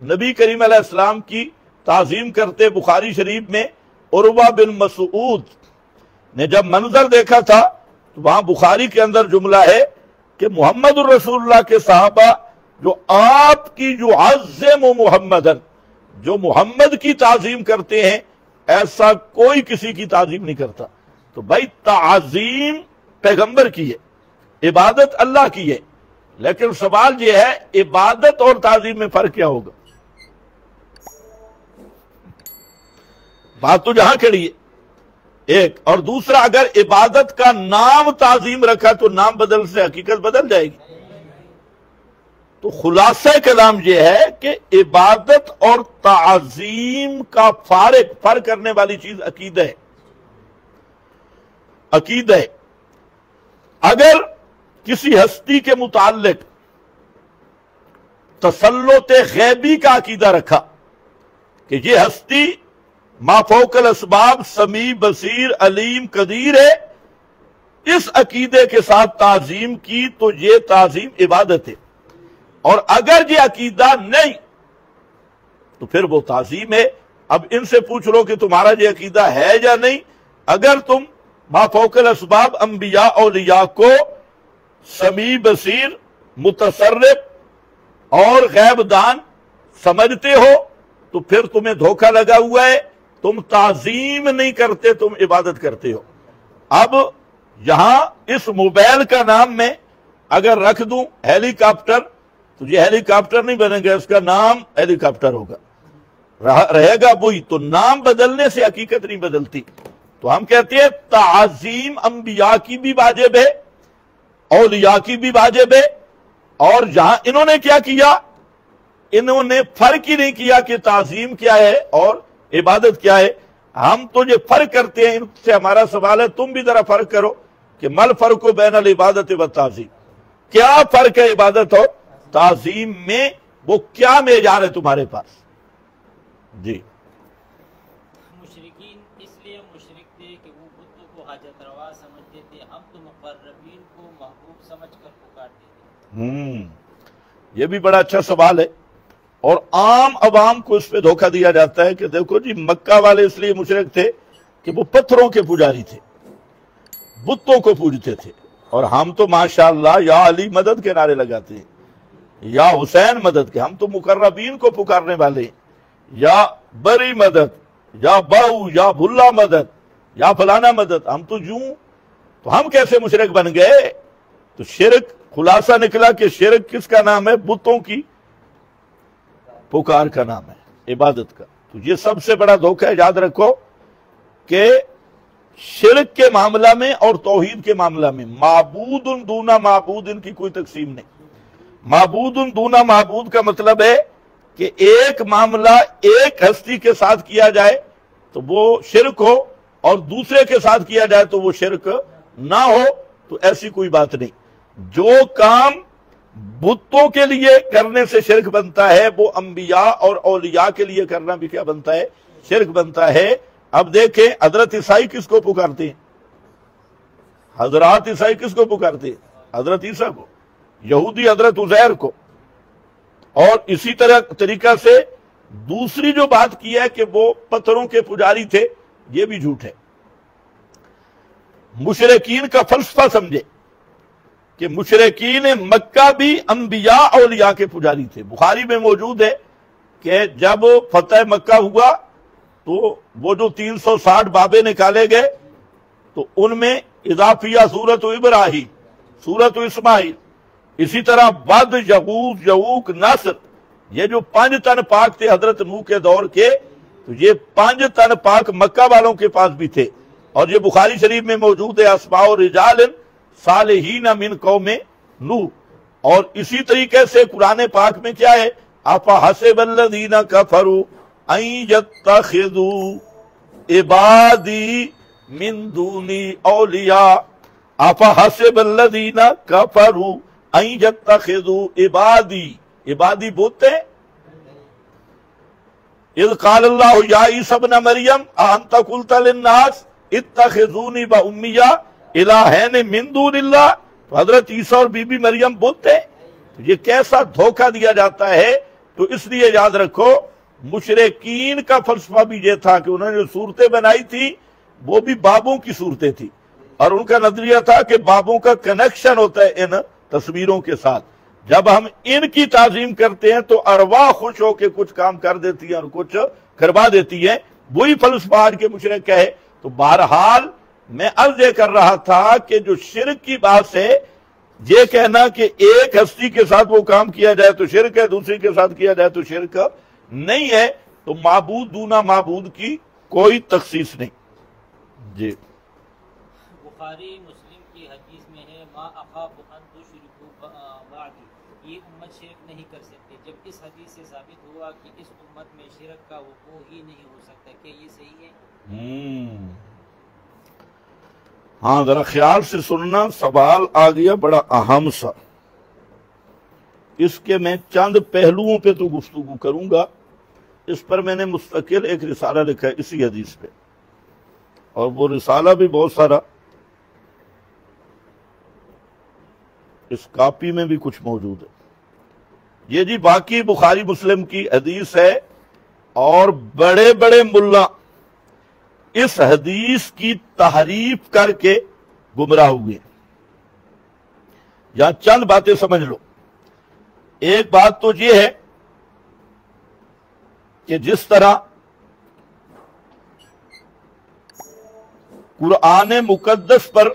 نبی کریم علیہ السلام کی تعظیم کرتے۔ بخاری شریف میں عروہ بن مسعود نے جب منظر دیکھا تھا تو وہاں بخاری کے اندر جملہ ہے کہ محمد رسول اللہ کے صحابہ جو آپ کی جو عظم محمدن، جو محمد کی تعظیم کرتے ہیں، ایسا کوئی کسی کی تعظیم نہیں کرتا۔ تو بھائی تعظیم پیغمبر کی ہے، عبادت اللہ کی ہے، لیکن سوال یہ ہے عبادت اور تعظیم میں فرق کیا ہوگا؟ بات تو جہاں کھڑی ہے ایک، اور دوسرا اگر عبادت کا نام تعظیم رکھا تو نام بدل سے حقیقت بدل جائے گی۔ تو خلاصہ کلام یہ ہے کہ عبادت اور تعظیم کا فرق کرنے والی چیز عقیدہ ہے۔ عقیدہ ہے۔ اگر کسی ہستی کے متعلق تسلط غیبی کا عقیدہ رکھا کہ یہ ہستی ما فوق الاسباب سمیع بصیر علیم قدیر ہے، اس عقیدے کے ساتھ تعظیم کی تو یہ تعظیم عبادت ہے، اور اگر یہ عقیدہ نہیں تو پھر وہ تعظیم ہے۔ اب ان سے پوچھ لو کہ تمہارا یہ عقیدہ ہے یا نہیں۔ اگر تم ما فوق الاسباب انبیاء اولیاء کو سمیع بصیر متصرف اور غیب دان سمجھتے ہو تو پھر تمہیں دھوکہ لگا ہوا ہے، تم تعظیم نہیں کرتے، تم عبادت کرتے ہو۔ اب یہاں اس موبائل کا نام میں اگر رکھ دوں ہیلی کاپٹر تو یہ ہیلی کاپٹر نہیں بنے گا، اس کا نام ہیلی کاپٹر ہوگا، رہے گا وہی۔ تو نام بدلنے سے حقیقت نہیں بدلتی۔ تو ہم کہتے ہیں تعظیم انبیاء کی بھی واجب ہے، اولیاء کی بھی واجب ہے، اور جہاں انہوں نے کیا کیا، انہوں نے فرق ہی نہیں کیا کہ تعظیم کیا ہے اور عبادت کیا ہے۔ ہم تو یہ فرق کرتے ہیں، ان سے ہمارا سوال ہے تم بھی ذرا فرق کرو کہ مل فرق بین العبادت و تعظیم، کیا فرق ہے عبادت اور تعظیم میں؟ وہ کیا معیار ہے تمہارے پاس؟ جی مشرکین اس لیے مشرک تھے کہ وہ بتوں کو حاجت روا سمجھتے تھے، ہم تو مقربین کو محبوب سمجھ کر پکارتے تھے۔ یہ بھی بڑا اچھا سوال ہے، اور عام عوام کو اس پہ دھوکہ دیا جاتا ہے کہ دیکھو جی مکہ والے اس لیے مشرک تھے کہ وہ پتھروں کے پجاری تھے، بتوں کو پوجتے تھے، اور ہم تو ماشاءاللہ یا علی مدد کے نعرے لگاتے ہیں، یا حسین مدد کے، ہم تو مقربین کو پکارنے والے ہیں، یا بری مدد، یا باؤ، یا بھلا مدد، یا فلانا مدد، ہم تو یوں۔ تو ہم کیسے مشرک بن گئے؟ تو شرک خلاصہ نکلا کہ شرک کس کا نام ہے؟ بتوں کی پکار کا نام ہے، عبادت کا۔ تو یہ سب سے بڑا دھوکہ ہے، یاد رکھو کہ شرک کے معاملہ میں اور توحید کے معاملہ میں معبود دون معبود ان کی کوئی تقسیم نہیں۔ معبود دون معبود کا مطلب ہے کہ ایک معاملہ ایک ہستی کے ساتھ کیا جائے تو وہ شرک ہو، اور دوسرے کے ساتھ کیا جائے تو وہ شرک نہ ہو، تو ایسی کوئی بات نہیں۔ جو کام بتوں کے لیے کرنے سے شرک بنتا ہے وہ انبیاء اور اولیاء کے لیے کرنا بھی کیا بنتا ہے؟ شرک بنتا ہے۔ اب دیکھیں حضرت عیسائی کس کو پکارتے ہیں؟ حضرات عیسائی کس کو پکارتے ہیں؟ حضرت عیسیٰ کو، یہودی حضرت عزیر کو، اور اسی طریقہ سے دوسری جو بات کی ہے کہ وہ پتھروں کے پجاری تھے، یہ بھی جھوٹ ہے۔ مشرکین کا فلسفہ سمجھے کہ مشرکین مکہ بھی انبیاء اولیاء کے پجاری تھے۔ بخاری میں موجود ہے کہ جب فتح مکہ ہوا تو وہ جو 360 بابے نکالے گئے تو ان میں اضافیہ سورت ابراہیم، سورت اسماعیل، اسی طرح ود، یغوث، یعوق، نصر، یہ جو 5 تن پاک تھے حضرت نوح کے دور کے، تو یہ 5 تن پاک مکہ والوں کے پاس بھی تھے، اور یہ بخاری شریف میں موجود ہے اسماء رجال صالحین من قوم نوح۔ اور اسی طریقے سے قرآن پاک میں کیا ہے؟ افحسب الذین کفروا ان یتخذوا عبادی من دونی اولیاء افحسب الذین کفروا ان یتخذوا عبادی، عبادی بولتے ہیں اذ قال اللہ یا عیسی ابن مریم انت قلت للناس اتخذونی و امی الہین من دون اللہ، تو حضرت عیسیٰ اور بی بی مریم بولتے ہیں۔ یہ کیسا دھوکہ دیا جاتا ہے؟ تو اس لیے یاد رکھو مشرکین کا فلسفہ بھی یہ تھا کہ انہوں نے جو صورتیں بنائی تھی وہ بھی بابوں کی صورتیں تھی، اور ان کا نظریہ تھا کہ بابوں کا کنیکشن ہوتا ہے ان تصویروں کے ساتھ، جب ہم ان کی تعظیم کرتے ہیں تو ارواح خوش ہو کے کچھ کام کر دیتی ہیں اور کچھ کروا دیتی ہیں، وہی فلسفہ آج کے مشرک ہے۔ تو بہرحال میں عرض یہ کر رہا تھا کہ جو شرک کی بات ہے، یہ کہنا کہ ایک ہستی کے ساتھ وہ کام کیا جائے تو شرک ہے، دوسری کے ساتھ کیا جائے تو شرک نہیں ہے، تو معبود دونا معبود کی کوئی تخصیص نہیں۔ جی بخاری مسلم کی حدیث میں ہے ما اخاف ان تشرکوا بعدی، یہ امت شرک نہیں کر سکتے۔ جب اس حدیث سے ثابت ہوا کہ اس امت میں شرک کا وقوع ہی نہیں ہو سکتا، کیا یہ صحیح ہے؟ ہاں ذرا خیال سے سننا، سوال آ گیا بڑا اہم سا، اس کے میں چند پہلوؤں پہ تو گفتگو کروں گا۔ اس پر میں نے مستقل ایک رسالہ لکھا ہے اسی حدیث پہ، اور وہ رسالہ بھی بہت سارا اس کاپی میں بھی کچھ موجود ہے۔ یہ جی باقی بخاری مسلم کی حدیث ہے، اور بڑے بڑے ملا اس حدیث کی تحریف کر کے گمراہ ہوئے۔ یہاں چند باتیں سمجھ لو۔ ایک بات تو یہ ہے کہ جس طرح قرآن مقدس پر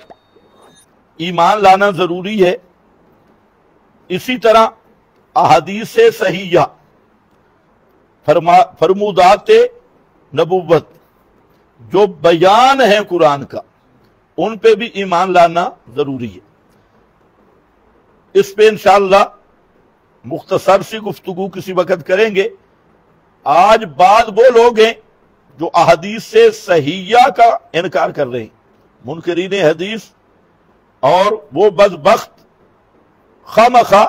ایمان لانا ضروری ہے، اسی طرح احادیث صحیحہ، فرمودات نبوت جو بیان ہے قرآن کا، ان پہ بھی ایمان لانا ضروری ہے۔ اس پہ انشاءاللہ مختصر سی گفتگو کسی وقت کریں گے۔ آج بعض وہ لوگ ہیں جو احادیث صحیحہ کا انکار کر رہے ہیں، منکرین حدیث، اور وہ بدبخت خامخواہ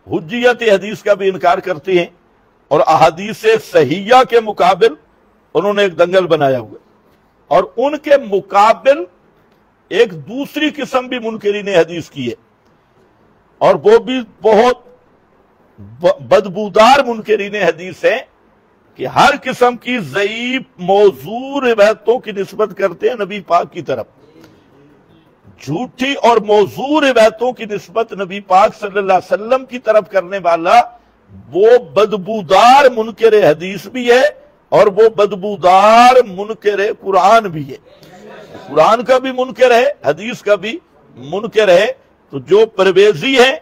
حجیت حدیث کا بھی انکار کرتے ہیں، اور احادیث صحیحہ کے مقابل انہوں نے ایک دنگل بنایا ہوا ہے، اور ان کے مقابل ایک دوسری قسم بھی منکرین حدیث کی ہے، اور وہ بھی بہت بدبودار منکرین حدیث ہیں کہ ہر قسم کی ضعیف موضوع روایتوں کی نسبت کرتے ہیں نبی پاک کی طرف۔ جھوٹی اور موضوع روایتوں کی نسبت نبی پاک صلی اللہ علیہ وسلم کی طرف کرنے والا وہ بدبودار منکر حدیث بھی ہے، اور وہ بدبودار منکر قرآن بھی ہے۔ قرآن کا بھی منکر ہے، حدیث کا بھی منکر ہے۔ تو جو پرویزی ہیں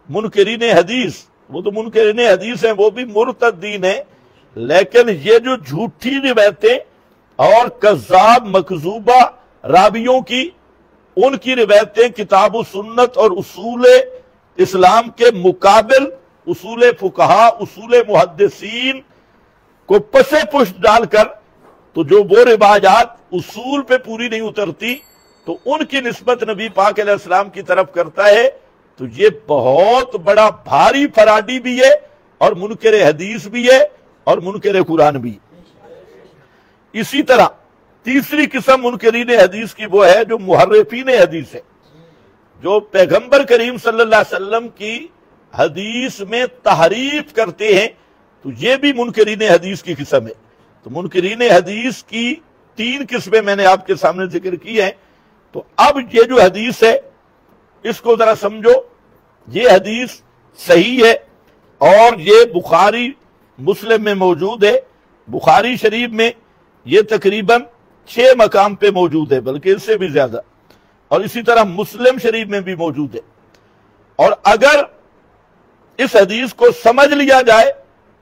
منکرین حدیث، وہ تو منکرین حدیث ہیں، وہ بھی مرتدین ہیں، لیکن یہ جو جھوٹی روایتیں اور کذاب مکذوبہ راویوں کی، ان کی روایتیں کتاب و سنت اور اصول اسلام کے مقابل اصول فقہا، اصول محدثین کو پسے پشت ڈال کر، تو جو وہ روایات اصول پہ پوری نہیں اترتی تو ان کی نسبت نبی پاک علیہ السلام کی طرف کرتا ہے، تو یہ بہت بڑا بھاری فراڈی بھی ہے، اور منکر حدیث بھی ہے، اور منکر قرآن بھی۔ اسی طرح تیسری قسم منکرین حدیث کی وہ ہے جو محرفین حدیث ہے، جو پیغمبر کریم صلی اللہ علیہ وسلم کی حدیث میں تحریف کرتے ہیں، تو یہ بھی منکرین حدیث کی قسم ہے۔ تو منکرین حدیث کی تین قسمیں میں نے آپ کے سامنے ذکر کی ہیں۔ تو اب یہ جو حدیث ہے اس کو ذرا سمجھو، یہ حدیث صحیح ہے، اور یہ بخاری مسلم میں موجود ہے۔ بخاری شریف میں یہ تقریباً 6 مقام پہ موجود ہے، بلکہ اس سے بھی زیادہ، اور اسی طرح مسلم شریف میں بھی موجود ہے۔ اور اگر اس حدیث کو سمجھ لیا جائے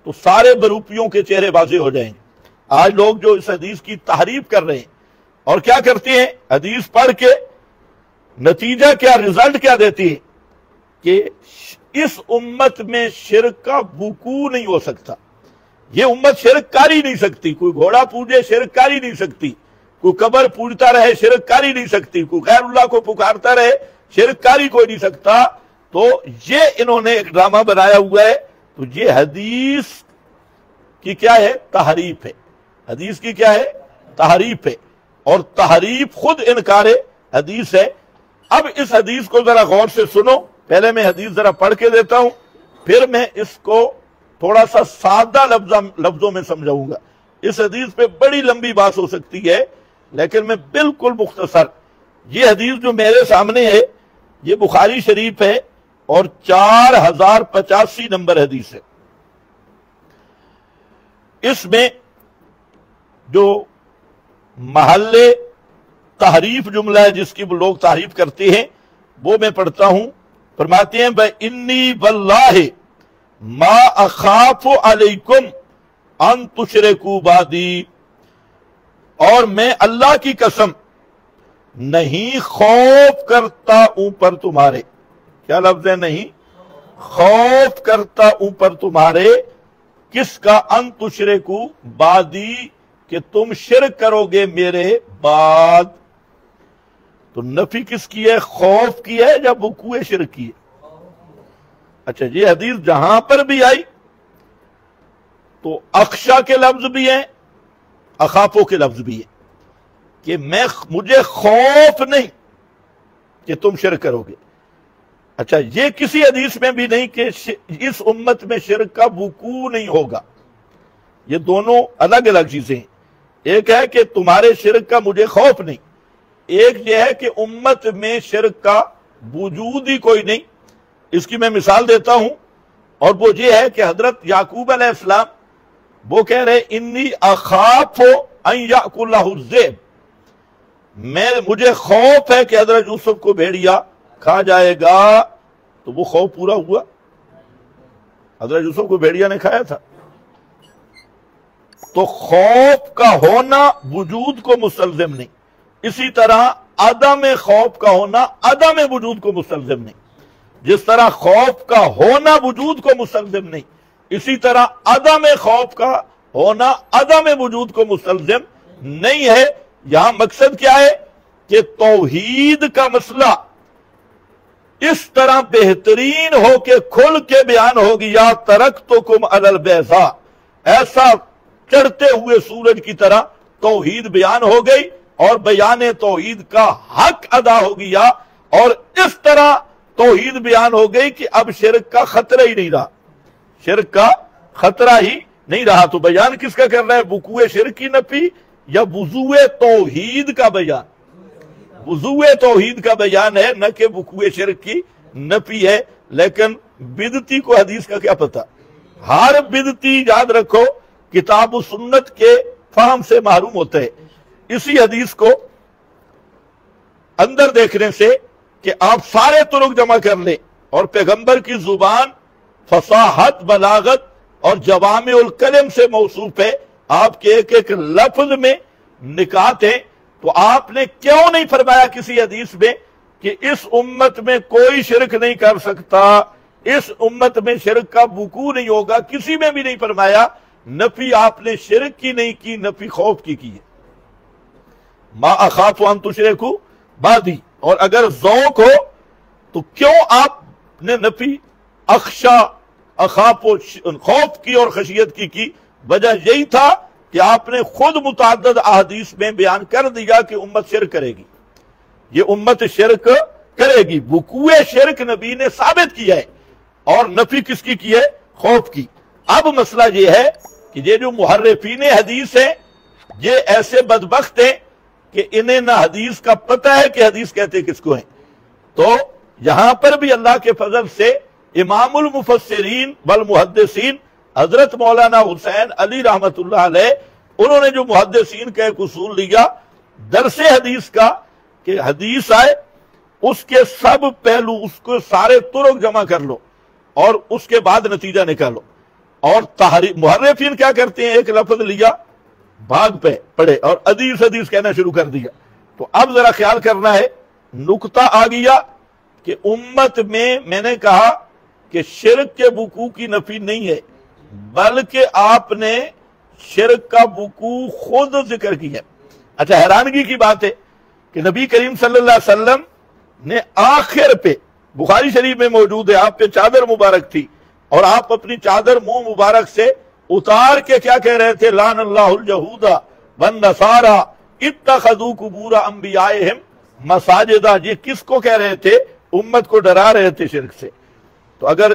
تو سارے بروپیوں کے چہرے واضح ہو جائیں گے۔ آج لوگ جو اس حدیث کی تحریف کر رہے ہیں اور کیا کرتے ہیں، حدیث پڑھ کے نتیجہ کیا، رزلٹ کیا دیتی ہے کہ اس امت میں شرک کا وقوع نہیں ہو سکتا، یہ امت شرک کر ہی نہیں سکتی. کوئی گھوڑا پوجے شرک کر ہی نہیں سکتی, کوئی قبر پوجتا رہے شرک کر ہی نہیں سکتی, کوئی غیر اللہ کو پکارتا رہے شرک کر ہی کوئی نہیں سکتا. تو یہ انہوں نے ایک ڈرامہ بنایا ہوا ہے. تو یہ حدیث کی کیا ہے؟ تحریف ہے. حدیث کی کیا ہے؟ تحریف ہے, اور تحریف خود انکار حدیث ہے. اب اس حدیث کو ذرا غور سے سنو. پہلے میں حدیث ذرا پڑھ کے دیتا ہوں, پھر میں اس کو تھوڑا سا سادہ لفظوں میں سمجھاؤں گا. اس حدیث پہ بڑی لمبی بات ہو سکتی ہے, لیکن میں بالکل مختصر. یہ حدیث جو میرے سامنے ہے یہ بخاری شریف ہے اور 4085 نمبر حدیث ہے. اس میں جو محل تحریف جملہ ہے جس کی لوگ تعریف کرتے ہیں وہ میں پڑھتا ہوں. فرماتے ہیں انی واللہ ما اخاف علیکم ان تشرکوا بعدی, اور میں اللہ کی قسم نہیں خوف کرتا ہوں پر تمہارے. کیا لفظ ہے؟ نہیں خوف کرتا ہوں پر تمہارے. کس کا؟ ان تشرکوا بعدی, کہ تم شرک کرو گے میرے بعد. تو نفی کس کی ہے؟ خوف کی ہے یا وقوع شرک کی ہے؟ اچھا, یہ حدیث جہاں پر بھی آئی تو اخشا کے لفظ بھی ہیں, اخافو کے لفظ بھی ہیں, کہ مجھے خوف نہیں کہ تم شرک کرو گے. اچھا, یہ کسی حدیث میں بھی نہیں کہ اس امت میں شرک کا وقوع نہیں ہوگا. یہ دونوں الگ الگ چیزیں ہیں. ایک ہے کہ تمہارے شرک کا مجھے خوف نہیں, ایک یہ ہے کہ امت میں شرک کا وجود ہی کوئی نہیں. اس کی میں مثال دیتا ہوں, اور وہ یہ ہے کہ حضرت یعقوب علیہ السلام وہ کہہ رہے انی اخاف ان یاکلہ الذئب, مجھے خوف ہے کہ حضرت یوسف کو بھیڑیا کھا جائے گا. تو وہ خوف پورا ہوا؟ حضرت یوسف کو بھیڑیا نے کھایا تھا. تو خوف کا ہونا وجود کو مستلزم نہیں, اسی طرح عدم خوف کا ہونا عدم وجود کو مستلزم نہیں. جس طرح خوف کا ہونا وجود کو مستلزم نہیں, اسی طرح عدم خوف کا ہونا عدم وجود کو مستلزم نہیں ہے. یہاں مقصد کیا ہے کہ توحید کا مسئلہ اس طرح بہترین ہو کے کھل کے بیان ہو گیا, ترکتکم علی البیضاء, ایسا چڑھتے ہوئے سورج کی طرح توحید بیان ہو گئی اور بیان توحید کا حق ادا ہو گیا, اور اس طرح توحید بیان ہو گئی کہ اب شرک کا خطرہ ہی نہیں رہا, شرک کا خطرہ ہی نہیں رہا. تو بیان کس کا کر رہا ہے؟ وقوع شرک کی نفی یا وضوع توحید کا بیان؟ وضوع توحید کا بیان ہے, نہ کہ وقوع شرک کی نفی ہے. لیکن بدعتی کو حدیث کا کیا پتہ؟ ہر بدعتی یاد رکھو کتاب و سنت کے فہم سے محروم ہوتا ہے. اسی حدیث کو اندر دیکھنے سے کہ آپ سارے طرق جمع کر لیں اور پیغمبر کی زبان فصاحت, بلاغت اور جوامع الکلم سے موصوف ہے. آپ کے ایک ایک لفظ میں نکات ہیں. تو آپ نے کیوں نہیں فرمایا کسی حدیث میں کہ اس امت میں کوئی شرک نہیں کر سکتا, اس امت میں شرک کا وقوع نہیں ہوگا؟ کسی میں بھی نہیں فرمایا. نفی آپ نے شرک کی نہیں کی, نفی خوف کی ہے. ما اخاف ان تشرکوا بعدی. اور اگر ذوق ہو تو کیوں آپ نے نفی اخشا, اخاف خوف کی اور خشیت کی؟ وجہ یہی تھا کہ آپ نے خود متعدد احادیث میں بیان کر دیا کہ امت شرک کرے گی, یہ امت شرک کرے گی. وقوع شرک نبی نے ثابت کیا ہے, اور نفی کس کی ہے؟ خوف کی. اب مسئلہ یہ ہے کہ یہ جو محرفین حدیث ہیں یہ ایسے بدبخت ہیں کہ انہیں نہ حدیث کا پتہ ہے کہ حدیث کہتے کس کو ہیں. تو یہاں پر بھی اللہ کے فضل سے امام المفسرین والمحدثین حضرت مولانا حسین علی رحمت اللہ علیہ, انہوں نے جو محدثین کا ایک اصول لیا درس حدیث کا کہ حدیث آئے اس کے سب پہلو, اس کو سارے طرق جمع کر لو اور اس کے بعد نتیجہ نکالو. اور محرفین کیا کرتے ہیں؟ ایک لفظ لیا, بھاگ پہ پڑے اور حدیث کہنا شروع کر دیا. تو اب ذرا خیال کرنا ہے, نقطہ آ گیا کہ امت میں نے کہا کہ شرک کے وقوع کی نفی نہیں ہے, بلکہ آپ نے شرک کا وقوع خود ذکر کیا۔ اچھا، حیرانگی کی بات ہے کہ نبی کریم صلی اللہ علیہ وسلم نے آخر پہ، بخاری شریف میں موجود ہے، آپ پہ چادر مبارک تھی اور آپ اپنی چادر منہ مبارک سے اتار کے کیا کہہ رہے تھے؟ لعن اللہ الجہود والنصارى اتخذوا قبور انبیائہم مساجدا۔ یہ کس کو کہہ رہے تھے؟ امت کو ڈرا رہے تھے شرک سے۔ تو اگر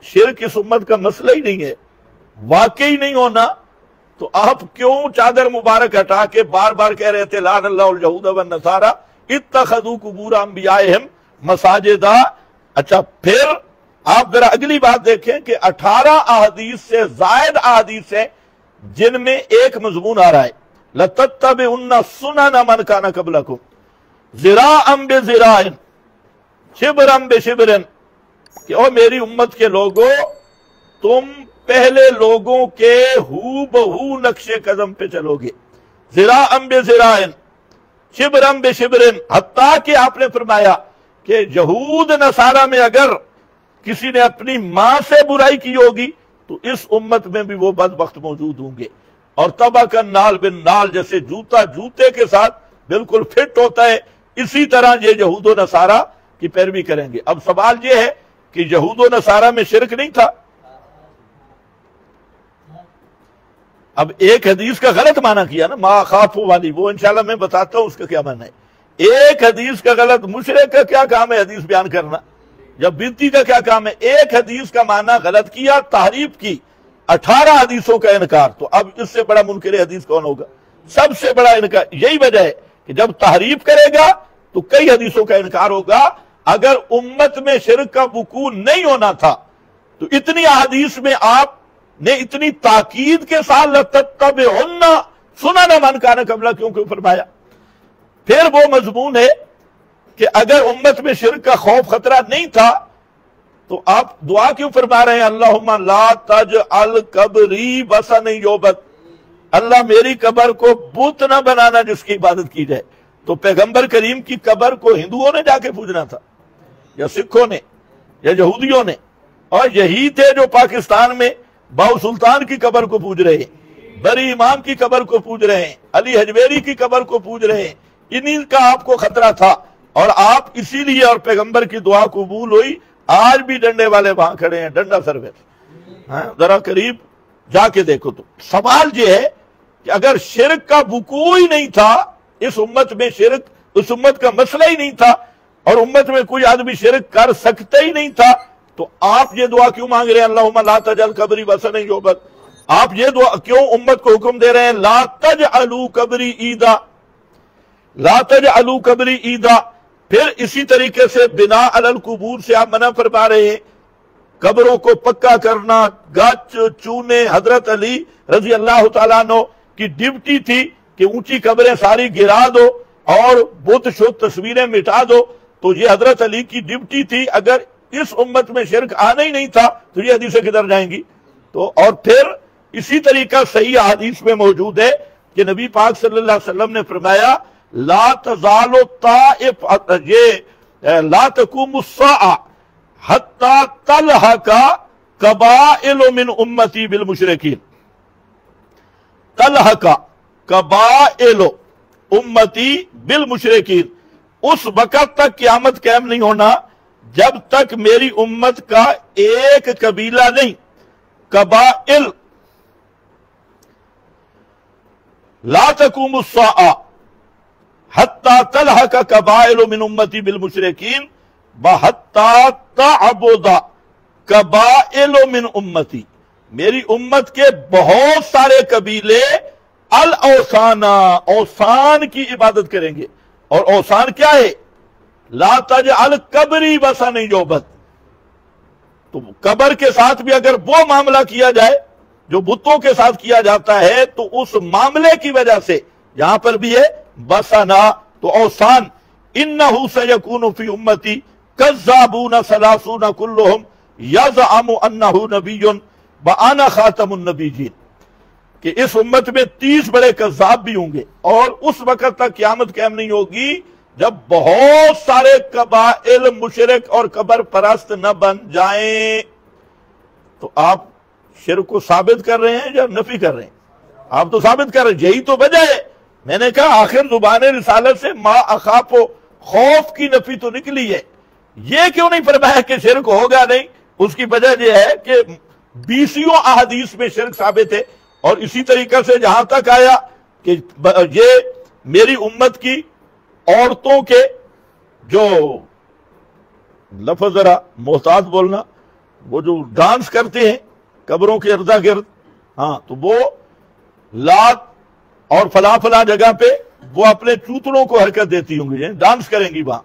شرک اس امت کا مسئلہ ہی نہیں ہے، واقعی نہیں ہونا، تو آپ کیوں چادر مبارک ہٹا کے بار بار کہہ رہے تھے لعن اللہ الجہود والنصارى اتخذوا قبور انبیائہم مساجدا؟ اچھا، پھر آپ ذرا اگلی بات دیکھیں کہ 18 احادیث سے زائد احادیث ہیں جن میں ایک مضمون آ رہا ہے لَتَتَّبِعُنَّ سُنَنَ مَنْ كَانَ قَبْلَكُمْ ذِرَاعًا بِذِرَاعٍ شِبْرًا بِشِبْرٍ، کہ او میری امت کے لوگوں، تم پہلے لوگوں کے ہو بہو نقش قدم پہ چلو گے۔ ذِرَاعًا بِذِرَاعٍ شِبْرًا بِشِبْرٍ، حتیٰ کہ آپ نے فرمایا کہ یہود نصارہ میں اگر کسی نے اپنی ماں سے برائی کی ہوگی تو اس امت میں بھی وہ بدبخت موجود ہوں گے۔ اور طبقاً نال بن نال، جیسے جوتا جوتے کے ساتھ بالکل فٹ ہوتا ہے، اسی طرح یہ یہود و نصارہ کی پیروی کریں گے۔ اب سوال یہ ہے کہ یہود و نصارہ میں شرک نہیں تھا؟ اب ایک حدیث کا غلط معنی کیا نا، ما خافو والی، وہ انشاءاللہ میں بتاتا ہوں اس کا کیا معنی ہے۔ ایک حدیث کا غلط، مشرک کا کیا کام ہے حدیث بیان کرنا، جب بدعتی کا کیا کام ہے؟ ایک حدیث کا معنی غلط کیا، تحریف کی، 18 حدیثوں کا انکار۔ تو اب اس سے بڑا منکر حدیث کون ہوگا؟ سب سے بڑا انکار یہی وجہ ہے کہ جب تحریف کرے گا تو کئی حدیثوں کا انکار ہوگا۔ اگر امت میں شرک کا وقوع نہیں ہونا تھا تو اتنی احادیث میں آپ نے اتنی تاکید کے ساتھ لَتَتَّبِعُنَّ سُنَنَ مَنْ كَانَ قَبْلَكُمْ کیوں فرمایا؟ پھر وہ مضمون ہے کہ اگر امت میں شرک کا خوف خطرہ نہیں تھا تو آپ دعا کیوں فرما رہے ہیں اللہم لا تجعل قبری وثنا یعبد، اللہ میری قبر کو بت نہ بنانا جس کی عبادت کی جائے۔ تو پیغمبر کریم کی قبر کو ہندوؤں نے جا کے پوجنا تھا یا سکھوں نے یا یہودیوں نے؟ اور یہی تھے جو پاکستان میں باو سلطان کی قبر کو پوج رہے ہیں، بری امام کی قبر کو پوج رہے ہیں، علی حجویری کی قبر کو پوج رہے ہیں۔ انہی کا آپ کو خطرہ تھا اور آپ اسی لیے، اور پیغمبر کی دعا قبول ہوئی، آج بھی ڈنڈے والے وہاں کھڑے ہیں، ڈنڈا سروس، ذرا قریب جا کے دیکھو۔ تو سوال یہ ہے کہ اگر شرک کا وقوع ہی نہیں تھا اس امت میں، شرک اس امت کا مسئلہ ہی نہیں تھا اور امت میں کوئی آدمی شرک کر سکتا ہی نہیں تھا، تو آپ یہ دعا کیوں مانگ رہے ہیں اللہم لا تجعل قبری وثنا یعبد؟ آپ یہ دعا کیوں امت کو حکم دے رہے ہیں لا تجعلوا قبری عیدا، لا تجعلوا قبری عیدا؟ پھر اسی طریقے سے بنا علی القبور سے آپ منع فرما رہے ہیں، قبروں کو پکا کرنا، گچ چونے۔ حضرت علی رضی اللہ تعالیٰ عنہ کی ڈیوٹی تھی کہ اونچی قبریں ساری گرا دو اور بت شد تصویریں مٹا دو، تو یہ حضرت علی کی ڈیوٹی تھی۔ اگر اس امت میں شرک آنا ہی نہیں تھا تو یہ حدیثیں کدھر جائیں گی؟ تو اور پھر اسی طریقہ صحیح حدیث میں موجود ہے کہ نبی پاک صلی اللہ علیہ وسلم نے فرمایا لا تزال طائف، یہ لا تقوم الساعہ حتی تلحق قبائل من امتی بالمشرکین، تلحق قبائل امتی بالمشرکین، اس وقت تک قیامت قائم نہیں ہونا جب تک میری امت کا ایک قبیلہ نہیں، قبائل، لا تقوم الساعہ حتی تلحق قبائل من امتی بالمشرکین وحتی تعبد قبائل من امتی، میری امت کے بہت سارے قبیلے الاوثان، اوثان کی عبادت کریں گے۔ اور اوثان کیا ہے؟ لا تجعل قبری وثنا یعبد، تو قبر کے ساتھ بھی اگر وہ معاملہ کیا جائے جو بتوں کے ساتھ کیا جاتا ہے تو اس معاملے کی وجہ سے یہاں پر بھی ہے وثنا، تو اوثان۔ انہ سیکون فی امتی کذابون ثلاثون کلہم یزعم انہ نبی وانا خاتم النبیین، کہ اس امت میں 30 بڑے کذاب بھی ہوں گے اور اس وقت تک قیامت قائم نہیں ہوگی جب بہت سارے قبائل مشرک اور قبر پرست نہ بن جائیں۔ تو آپ شرک کو ثابت کر رہے ہیں یا نفی کر رہے ہیں؟ آپ تو ثابت کر رہے ہیں، یہی تو وجہ ہے۔ میں نے کہا آخر زبان رسالت سے ما اخاف و خوف کی نفی تو نکلی ہے، یہ کیوں نہیں فرمایا کہ شرک ہوگا نہیں؟ اس کی وجہ یہ ہے کہ 20 احادیث میں شرک ثابت ہے، اور اسی طریقے سے جہاں تک آیا کہ یہ میری امت کی عورتوں کے جو لفظ ذرا محتاط بولنا، وہ جو ڈانس کرتے ہیں قبروں کے اردا گرد، ہاں تو وہ لات اور فلاں جگہ پہ وہ اپنے چوتڑوں کو حرکت دیتی ہوں گی، ڈانس کریں گی وہاں،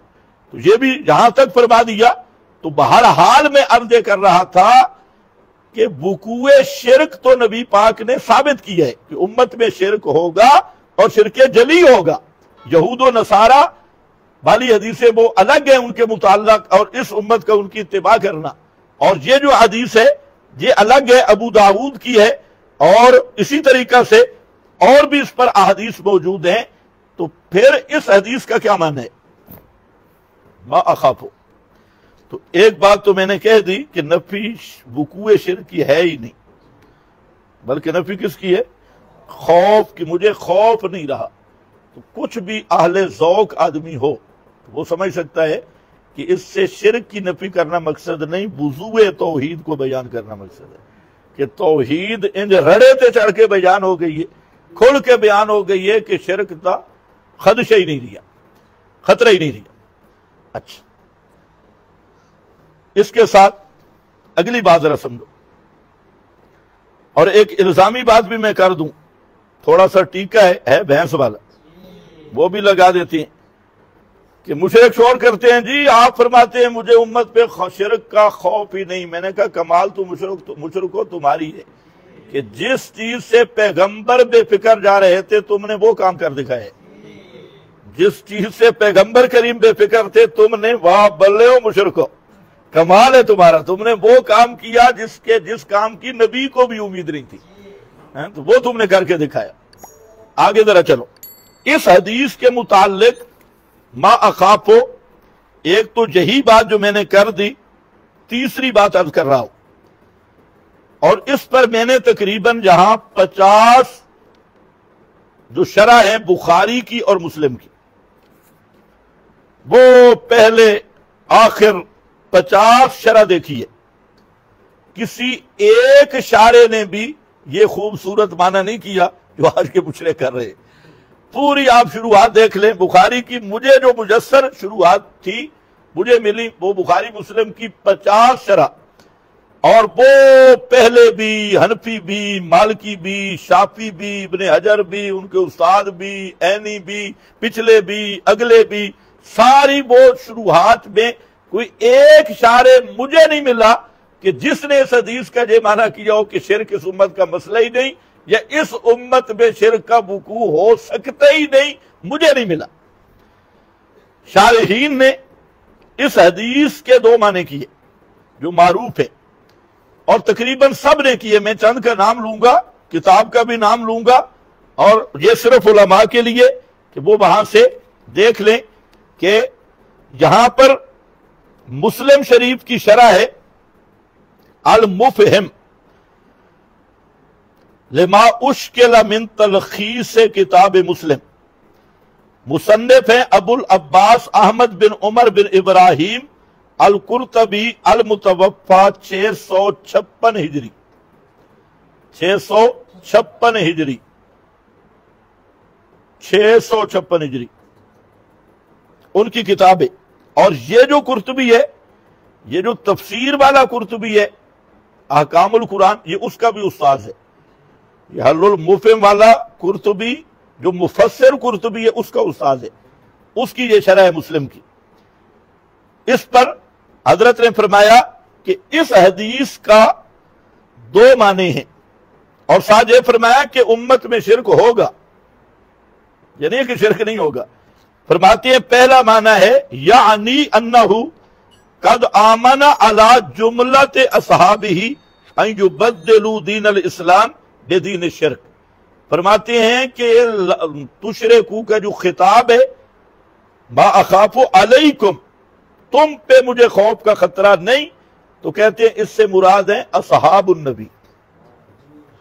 تو یہ بھی جہاں تک فرما دیا۔ تو بہرحال میں عرض کر رہا تھا کہ وقوع شرک تو نبی پاک نے ثابت کیا ہے کہ امت میں شرک ہوگا اور شرک جلی ہوگا۔ یہود و نصارہ والی حدیثیں وہ الگ ہیں ان کے متعلق، اور اس امت کا ان کی اتباع کرنا، اور یہ جو حدیث ہے یہ الگ ہے، ابو داؤد کی ہے، اور اسی طریقہ سے اور بھی اس پر احادیث موجود ہیں۔ تو پھر اس حدیث کا کیا معنی ہے؟ ما اخافو، تو ایک بات تو میں نے کہہ دی کہ نفی وقوع شرک کی ہے ہی نہیں، بلکہ نفی کس کی ہے؟ خوف کی، مجھے خوف نہیں رہا۔ تو کچھ بھی اہل ذوق آدمی ہو وہ سمجھ سکتا ہے کہ اس سے شرک کی نفی کرنا مقصد نہیں، وضوء توحید کو بیان کرنا مقصد ہے، کہ توحید ان رڑے تے چڑھ کے بیان ہو گئی ہے، کھل کے بیان ہو گئی ہے کہ شرک کا خدشہ ہی نہیں رہا، خطرہ ہی نہیں رہا۔ اچھا، اس کے ساتھ اگلی بات ذرا سمجھو، اور ایک الزامی بات بھی میں کر دوں، تھوڑا سا ٹیکا ہے بھینس والا، وہ بھی لگا دیتی ہیں کہ مشرک شور کرتے ہیں جی آپ فرماتے ہیں مجھے امت پہ شرک کا خوف ہی نہیں۔ میں نے کہا کمال تو مشرکو تمہاری ہے کہ جس چیز سے پیغمبر بے فکر جا رہے تھے تم نے وہ کام کر دکھائے، جس چیز سے پیغمبر کریم بے فکر تھے تم نے واہ بلے ہو مشرکو، کمال ہے تمہارا، تم نے وہ کام کیا جس کام کی نبی کو بھی امید نہیں تھی، تو وہ تم نے کر کے دکھایا۔ آگے ذرا چلو، اس حدیث کے متعلق ما اخافو، ایک تو یہی بات جو میں نے کر دی، تیسری بات عرض کر رہا ہوں، اور اس پر میں نے تقریباً جہاں 50 جو شرح ہے بخاری کی اور مسلم کی، وہ پہلے آخر 50 شرح دیکھی ہے، کسی ایک شارح نے بھی یہ خوبصورت معنی نہیں کیا جو آج کے مشرک کر رہے۔ پوری آپ شروعات دیکھ لیں بخاری کی، مجھے جو مجسر شروعات تھی مجھے ملی وہ بخاری مسلم کی 50 شرح، اور وہ پہلے بھی، حنفی بھی، مالکی بھی، شافی بھی، ابن حجر بھی، ان کے استاد بھی، عینی بھی، پچھلے بھی، اگلے بھی، ساری وہ شروحات میں کوئی ایک شارح مجھے نہیں ملا کہ جس نے اس حدیث کا یہ معنی کیا ہو کہ شرک اس امت کا مسئلہ ہی نہیں، یا اس امت میں شرک کا وقوع ہو سکتا ہی نہیں، مجھے نہیں ملا۔ شارحین نے اس حدیث کے 2 معنی کیے جو معروف ہے، اور تقریباً سب نے کیے، میں چند کا نام لوں گا، کتاب کا بھی نام لوں گا، اور یہ صرف علماء کے لیے کہ وہ وہاں سے دیکھ لیں کہ یہاں پر مسلم شریف کی شرح ہے المفہم لما اشکل من تلخیص کتاب مسلم، مصنف ہیں ابو العباس احمد بن عمر بن ابراہیم القرطبی، المتوفا 656 ہجری، 656 ہجری، 656 ہجری ان کی کتاب ہے۔ اور یہ جو قرطبی ہے، یہ جو تفسیر والا قرطبی ہے احکام القرآن، یہ اس کا بھی استاد ہے۔ یہ حل المفہم والا قرطبی جو مفسر قرطبی ہے اس کا استاد ہے، اس کی یہ شرح ہے مسلم کی۔ اس پر حضرت نے فرمایا کہ اس حدیث کا 2 معنی ہیں، اور ساتھ یہ فرمایا کہ امت میں شرک ہوگا، یعنی کہ شرک نہیں ہوگا۔ فرماتے ہیں پہلا معنی ہے یعنی انہو قد آمن علی جملت اصحابہ ان یبدلوا دین الاسلام بدین الشرک۔ فرماتے ہیں کہ تشرکو کا جو خطاب ہے، ما اخاف علیکم، تم پہ مجھے خوف کا خطرہ نہیں، تو کہتے ہیں اس سے مراد ہے اصحاب النبی،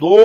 2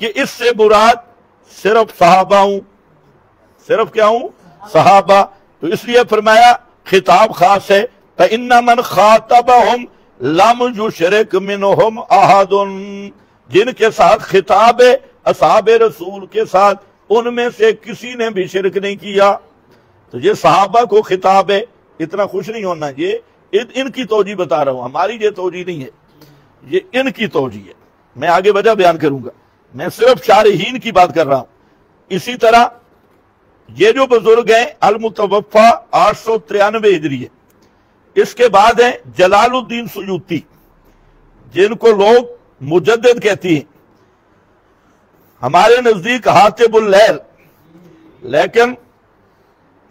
کہ اس سے مراد صرف صحابہ ہوں، صرف کیا ہوں؟ صحابہ. تو اس لیے فرمایا خطاب خاص ہے. فَإِنَّ مَنْ خَاطَبَهُمْ لَمْ يُشْرِكْ مِنْهُمْ أَحَدٌ، جن کے ساتھ خطاب ہے اصحاب رسول کے ساتھ، ان میں سے کسی نے بھی شرک نہیں کیا. تو یہ صحابہ کو خطاب ہے، اتنا خوش نہیں ہونا. یہ ان کی توجیہ بتا رہا ہوں، ہماری یہ توجیہ نہیں ہے، یہ ان کی توجیہ ہے. میں آگے وجہ بیان کروں گا، میں صرف شارحین کی بات کر رہا ہوں. اسی طرح یہ جو بزرگ ہیں المتوفا 893 ہجری ہے. اس کے بعد ہیں جلال الدین سیوطی، جن کو لوگ مجدد کہتی ہیں، ہمارے نزدیک حاتب اللیل، لیکن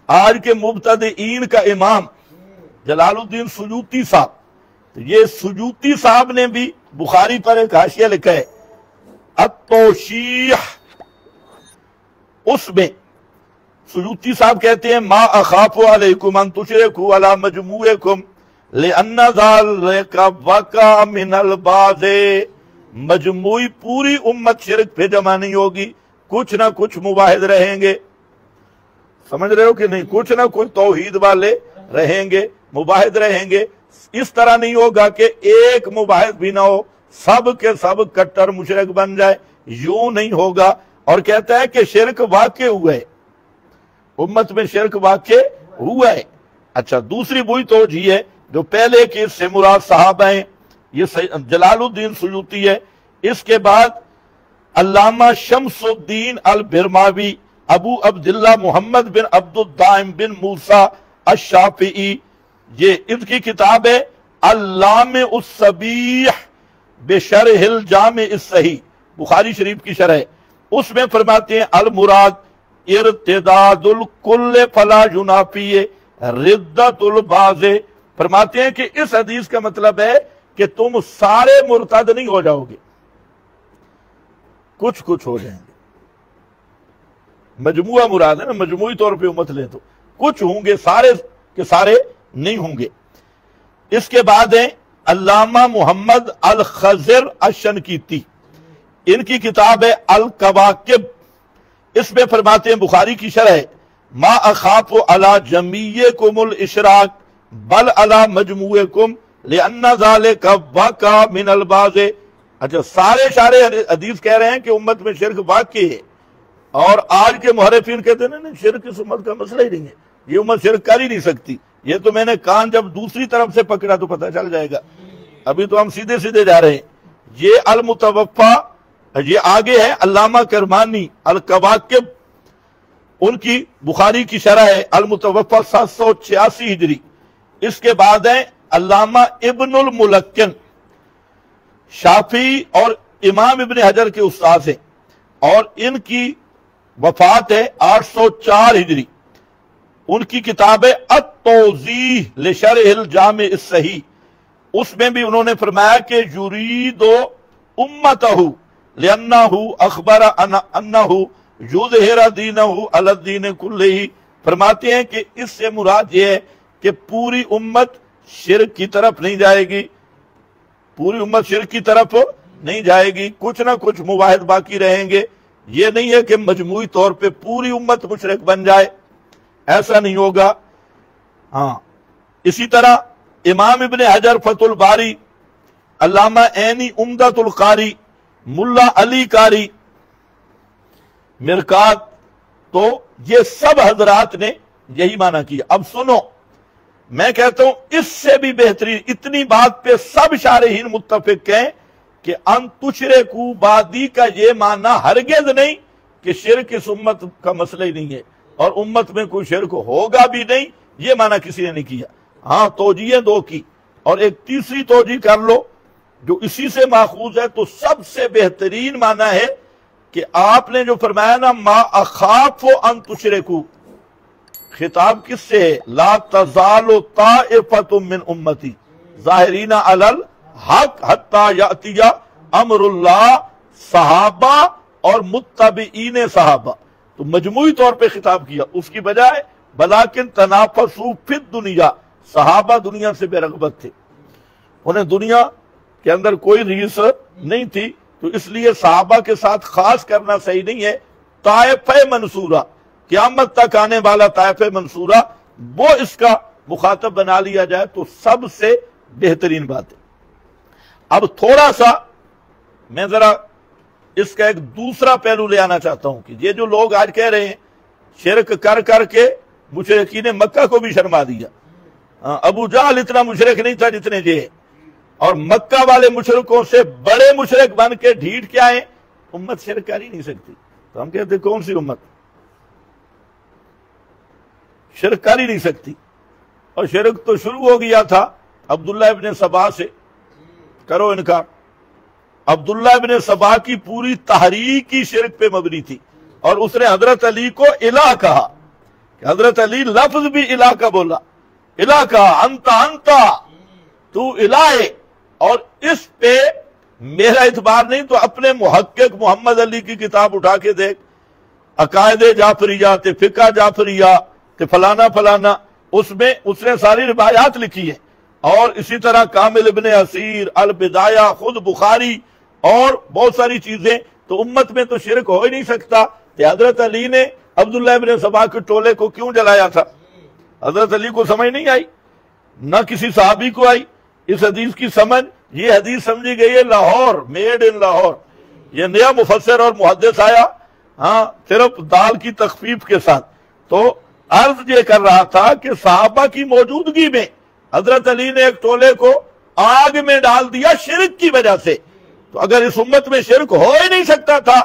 آج کے مبتدئین کا امام جلال الدین سیوطی صاحب. تو یہ سیوطی صاحب نے بھی بخاری پر ایک حاشیہ لکھا ہے التوشیح. اس میں سیوطی صاحب کہتے ہیں ما اخاف علیکم ان تشرکوا علی مجموعکم لأن ذلک وقع من البعض. مجموعی پوری امت شرک پہ جمع نہیں ہوگی، کچھ نہ کچھ مباحث رہیں گے. سمجھ رہے ہو کہ نہیں؟ کچھ نہ کچھ توحید والے رہیں گے، مباحث رہیں گے. اس طرح نہیں ہوگا کہ ایک مباحث بھی نہ ہو، سب کے سب کٹر مشرک بن جائے، یوں نہیں ہوگا. اور کہتا ہے کہ شرک واقع ہوا ہے، امت میں شرک واقع ہوا ہے. اچھا، دوسری وہی توجیہ ہے جو پہلے کی، اس سے مراد صحابہ ہیں. یہ جلال الدین سیوطی ہے. اس کے بعد علامہ شمس الدین البرماوی ابو عبداللہ محمد بن عبد الدائم بن موسیٰ الشافعی، یہ ان کی کتاب ہے اللامع الصبیح بشرح الجامع الصحیح، بخاری شریف کی شرح. اس میں فرماتے ہیں المراد ارتداد الکل فلا ینافی ردت البعض. فرماتے ہیں کہ اس حدیث کا مطلب ہے کہ تم سارے مرتد نہیں ہو جاؤ گے، کچھ کچھ ہو جائیں گے. مجموعہ مراد ہے نا، مجموعی طور پہ امت لے تو کچھ ہوں گے، سارے کے سارے نہیں ہوں گے. اس کے بعد ہیں علامہ محمد الخضر الشنقیطی، ان کی کتاب ہے الکواکب. اس میں فرماتے ہیں بخاری کی شرح ما اخاف علی جمیعکم الاشراک بل علی مجموعکم لأن ذلک وقع من البعض. اچھا، سارے حدیث کہہ رہے ہیں کہ امت میں شرک واقع ہے، اور آج کے محرفین کہتے ہیں نہیں، شرک اس امت کا مسئلہ ہی نہیں ہے، یہ امت شرک کر ہی نہیں سکتی. یہ تو میں نے کان جب دوسری طرف سے پکڑا تو پتہ چل جائے گا، ابھی تو ہم سیدھے سیدھے جا رہے ہیں. یہ المتوفا، یہ آگے ہے علامہ کرمانی الکواکب، ان کی بخاری کی شرح ہے المتوفا 786 ہجری. اس کے بعد ہے علامہ ابن الملکن، شافعی اور امام ابن حجر کے استاد ہیں، اور ان کی وفات ہے 804 ہجری. ان کی کتاب ہے التوضیح لشرح الجامع الصحیح. اس میں بھی انہوں نے فرمایا کہ یرید امتہ لأنہ اخبر انہ یظہر دینہ علی الدین کلہ. فرماتے ہیں کہ اس سے مراد یہ ہے کہ پوری امت شرک کی طرف نہیں جائے گی، پوری امت شرک کی طرف نہیں جائے گی، کچھ نہ کچھ مباحث باقی رہیں گے. یہ نہیں ہے کہ مجموعی طور پہ پوری امت مشرک بن جائے، ایسا نہیں ہوگا. ہاں، اسی طرح امام ابن حجر فتح الباری، علامہ عینی عمدۃ القاری، ملا علی قاری مرکات، تو یہ سب حضرات نے یہی معنی کیا. اب سنو، میں کہتا ہوں اس سے بھی بہترین، اتنی بات پہ سب شارحین متفق ہیں کہ ان تشرکوا بعدی کا یہ معنی ہرگز نہیں کہ شرک اس امت کا مسئلہ ہی نہیں ہے اور امت میں کوئی شرک ہوگا بھی نہیں، یہ معنی کسی نے نہیں کیا. ہاں، توجیہ دو کی، اور ایک تیسری توجیہ کر لو جو اسی سے ماخوذ ہے. تو سب سے بہترین معنی ہے کہ آپ نے جو فرمایا نا ما اخاف ان تشرکوا، خطاب کس سے ہے؟ لا تزال طائفۃ من امتی ظاہرین علی الحق حتی یأتی امر اللہ. صحابہ اور متبعین صحابہ، تو مجموعی طور پہ خطاب کیا. اس کی بجائے بلاکن تنافسوا فی الدنیا، صحابہ دنیا سے بے رغبت تھے، انہیں دنیا کے اندر کوئی ریس نہیں تھی، تو اس لیے صحابہ کے ساتھ خاص کرنا صحیح نہیں ہے. طائفہ منصورہ، قیامت تک آنے والا طائفہ منصورہ، وہ اس کا مخاطب بنا لیا جائے تو سب سے بہترین بات ہے. اب تھوڑا سا میں ذرا اس کا ایک دوسرا پہلو لے آنا چاہتا ہوں کہ یہ جو لوگ آج کہہ رہے ہیں شرک کر کر کے مشرکین مکہ کو بھی شرما دیا. ابو جہل اتنا مشرک نہیں تھا جتنے یہ ہے، اور مکہ والے مشرکوں سے بڑے مشرک بن کے ڈھیٹ کیا ہیں، امت شرک کر ہی نہیں سکتی. تو ہم کہتے ہیں کون سی امت شرک کر ہی نہیں سکتی؟ اور شرک تو شروع ہو گیا تھا عبداللہ ابن سبا سے. کرو انکار. عبداللہ ابن سبا کی پوری تحریک کی شرک پہ مبنی تھی، اور اس نے حضرت علی کو الہ کہا. کہ حضرت علی لفظ بھی الہ کا بولا، الہ کہا، انتا تو الہ ہے. اور اس پہ میرا اعتبار نہیں تو اپنے محقق محمد علی کی کتاب اٹھا کے دیکھ، عقائد جعفریہ تے فقہ جعفریہ تے فلانا فلانا، اس میں اس نے ساری روایات لکھی ہیں. اور اسی طرح کامل ابن اسیر، البدایہ، خود بخاری اور بہت ساری چیزیں. تو امت میں تو شرک ہو ہی نہیں سکتا. کہ حضرت علی نے عبداللہ ابن سبا کے ٹولے کو کیوں جلایا تھا؟ حضرت علی کو سمجھ نہیں آئی، نہ کسی صحابی کو آئی اس حدیث کی سمجھ. یہ حدیث سمجھی گئی ہے لاہور، میڈ ان لاہور. یہ نیا مفسر اور محدث آیا، صرف دال کی تخفیف کے ساتھ. تو عرض یہ کر رہا تھا کہ صحابہ کی موجودگی میں حضرت علی نے ایک ٹولے کو آگ میں ڈال دیا شرک کی وجہ سے. تو اگر اس امت میں شرک ہو ہی نہیں سکتا تھا،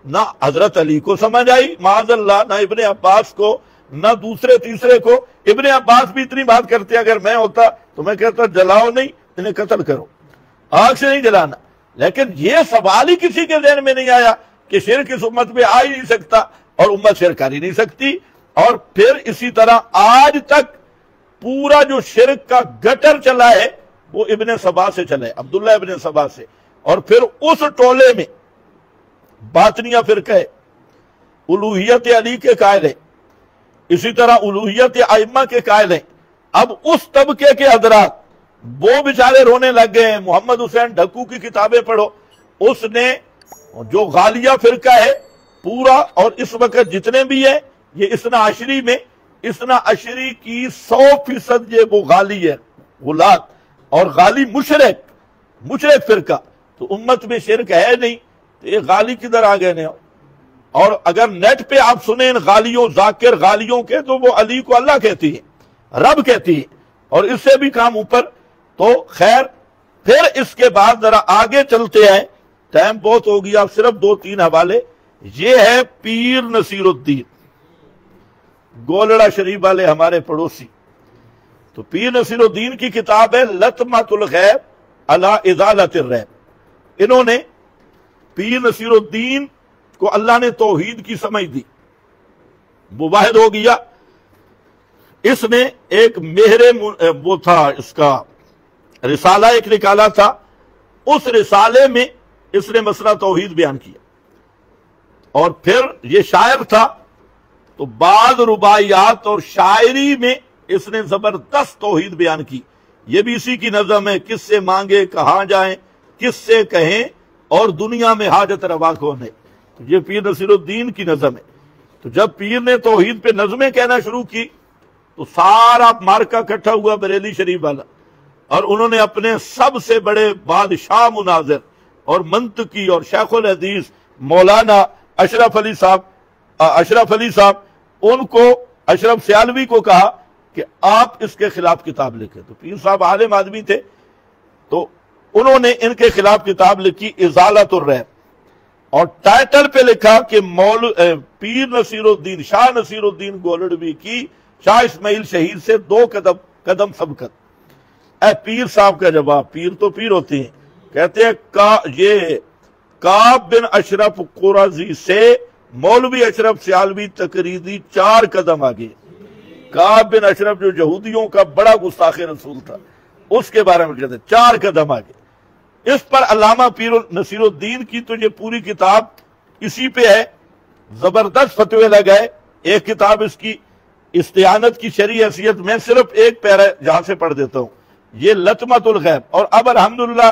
نہ حضرت علی کو سمجھ آئی معاذ اللہ، نہ ابن عباس کو، نہ دوسرے تیسرے کو. ابن عباس بھی اتنی بات کرتے، اگر میں ہوتا تو میں کہتا جلاؤ نہیں، انہیں قتل کرو، آگ سے نہیں جلانا. لیکن یہ سوال ہی کسی کے ذہن میں نہیں آیا کہ شرک اس امت میں آ ہی نہیں سکتا، اور امت شرک کر ہی نہیں سکتی. اور پھر اسی طرح آج تک پورا جو شرک کا گٹر چلا ہے وہ ابن سبا سے چلا ہے، عبداللہ ابن سبا سے. اور پھر اس ٹولے میں باطنیہ فرقہ ہے، الوہیت علی کے قائل ہیں، اسی طرح الوہیت ائمہ کے قائل ہیں. اب اس طبقے کے حضرات وہ بیچارے رونے لگ گئے ہیں. محمد حسین ڈھکو کی کتابیں پڑھو، اس نے جو غالیہ فرقہ ہے پورا، اور اس وقت جتنے بھی ہیں یہ اثنا عشری میں، اثنا عشری کی 100% یہ وہ غالی ہے، غلات اور غالی مشرک فرقہ. تو امت میں شرک ہے نہیں تو یہ غالی کدھر آ گئے. اور اگر نیٹ پہ آپ سنیں ان غالیوں، ذاکر غالیوں کے، تو وہ علی کو اللہ کہتی ہے، رب کہتی ہے، اور اس سے بھی کام اوپر. تو خیر، پھر اس کے بعد ذرا آگے چلتے ہیں، ٹائم بہت ہو گیا، صرف 2-3 حوالے. یہ ہے پیر نصیر الدین، گولڑا شریف والے ہمارے پڑوسی. تو پیر نصیر الدین کی کتاب ہے لطمۃ الغیب علی ازالۃ الریب. انہوں نے پیر نصیر الدین کو اللہ نے توحید کی سمجھ دی، وہ واحد ہو گیا. اس نے ایک وہ تھا، اس کا رسالہ ایک نکالا تھا. اس رسالے میں اس نے مسئلہ توحید بیان کیا. اور پھر یہ شاعر تھا، تو بعض رباعیات اور شاعری میں اس نے زبردست توحید بیان کی. یہ بھی اسی کی نظم ہے، کس سے مانگے کہاں جائیں، کس سے کہیں اور دنیا میں حاجت روا کون ہے. تو یہ پیر نصیر الدین کی نظم ہے. تو جب پیر نے توحید پہ نظمیں کہنا شروع کی تو سارا مارکا اکٹھا ہوا بریلی شریف والا، اور انہوں نے اپنے سب سے بڑے بادشاہ مناظر اور منطقی اور شیخ الحدیث مولانا اشرف علی صاحب ان کو، اشرف سیالوی کو کہا کہ آپ اس کے خلاف کتاب لکھیں. تو پیر صاحب عالم آدمی تھے، تو انہوں نے ان کے خلاف کتاب لکھی ازالۃ الریب، اور ٹائٹل پہ لکھا کہ پیر نصیر الدین، شاہ نصیر الدین گولڑوی کی شاہ اسماعیل شہید سے 2 قدم سبقت. اے پیر صاحب کا جواب، پیر تو پیر ہوتے ہیں، کہتے ہیں یہ کعب بن اشرف قرظی سے مولوی اشرف سیالوی تقریدی 4 قدم آگے. کعب بن اشرف جو یہودیوں کا بڑا گستاخ رسول تھا، اس کے بارے میں کہتے ہیں 4 قدم آگے. اس پر علامہ پیر نصیر الدین کی تو یہ پوری کتاب اسی پہ ہے، زبردست فتوے لگائے. ایک کتاب اس کی استعانت کی شرعی حیثیت، میں صرف ایک پیرا جہاں سے پڑھ دیتا ہوں، یہ لطمۃ الغیب. اور اب الحمدللہ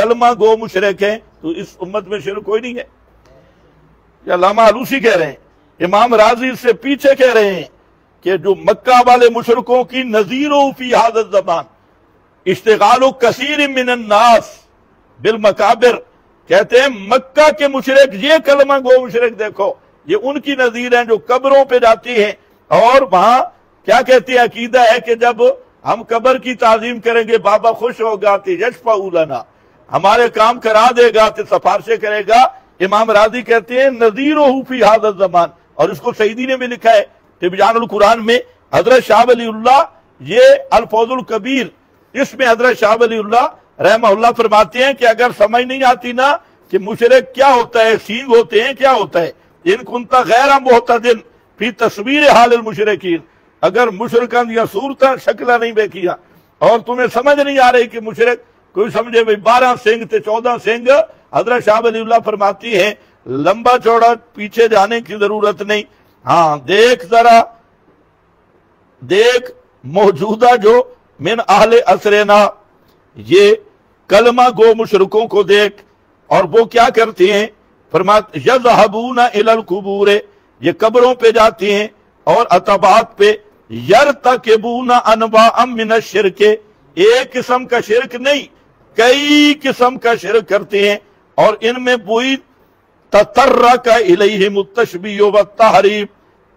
کلمہ گو مشرک ہیں تو اس امت میں شرک کوئی نہیں ہے. یہ علامہ آلوسی کہہ رہے ہیں. امام راضی اس سے پیچھے کہہ رہے ہیں کہ جو مکہ والے مشرکوں کی نظیروں فی هذا الزمان اشتغال کثیر من الناس بالمقابر، کہتے ہیں مکہ کے مشرک، یہ کلمہ گو مشرک دیکھو، یہ ان کی نظیر ہیں جو قبروں پہ جاتی ہیں اور وہاں کیا کہتی ہے، عقیدہ ہے کہ جب ہم قبر کی تعظیم کریں گے بابا خوش ہوگا تو یشفع لنا، ہمارے کام کرا دے گا تو سفارشیں کرے گا. امام راضی کہتے ہیں نذیرہ فی ھذا الزمان، اور اس کو سعیدی نے بھی لکھا ہے تبیان القرآن میں. حضرت شاہ ولی اللہ یہ الفوز الکبیر، اس میں حضرت شاہ ولی اللہ رحمہ اللہ فرماتے ہیں کہ اگر سمجھ نہیں آتی نا کہ مشرک کیا ہوتا ہے، سینگ ہوتے ہیں کیا ہوتا ہے، ان کنتا غیر معتدل فی تصویر حال المشرکین، اگر مشرکان یا صورتاں شکلہ نہیں بیکیا اور تمہیں سمجھ نہیں آ رہی کہ مشرک کوئی سمجھے بھئی 12 سنگ تے 14 سنگ، حضرت شاہ ولی اللہ فرماتی ہے لمبا چوڑا پیچھے جانے کی ضرورت نہیں. ہاں دیکھ ذرا، دیکھ موجودہ جو من اہل عصرنا یہ کلمہ گو مشرکوں کو دیکھ، اور وہ کیا کرتے ہیں، فرماتے یذهبون الی القبور، یہ قبروں پہ جاتے ہیں اور عتبات پہ، یرتکبون انواع من الشرک، ایک قسم کا شرک نہیں کئی قسم کا شرک کرتے ہیں، اور ان میں وہی تطرق الیہم التشبیہ والتحریف.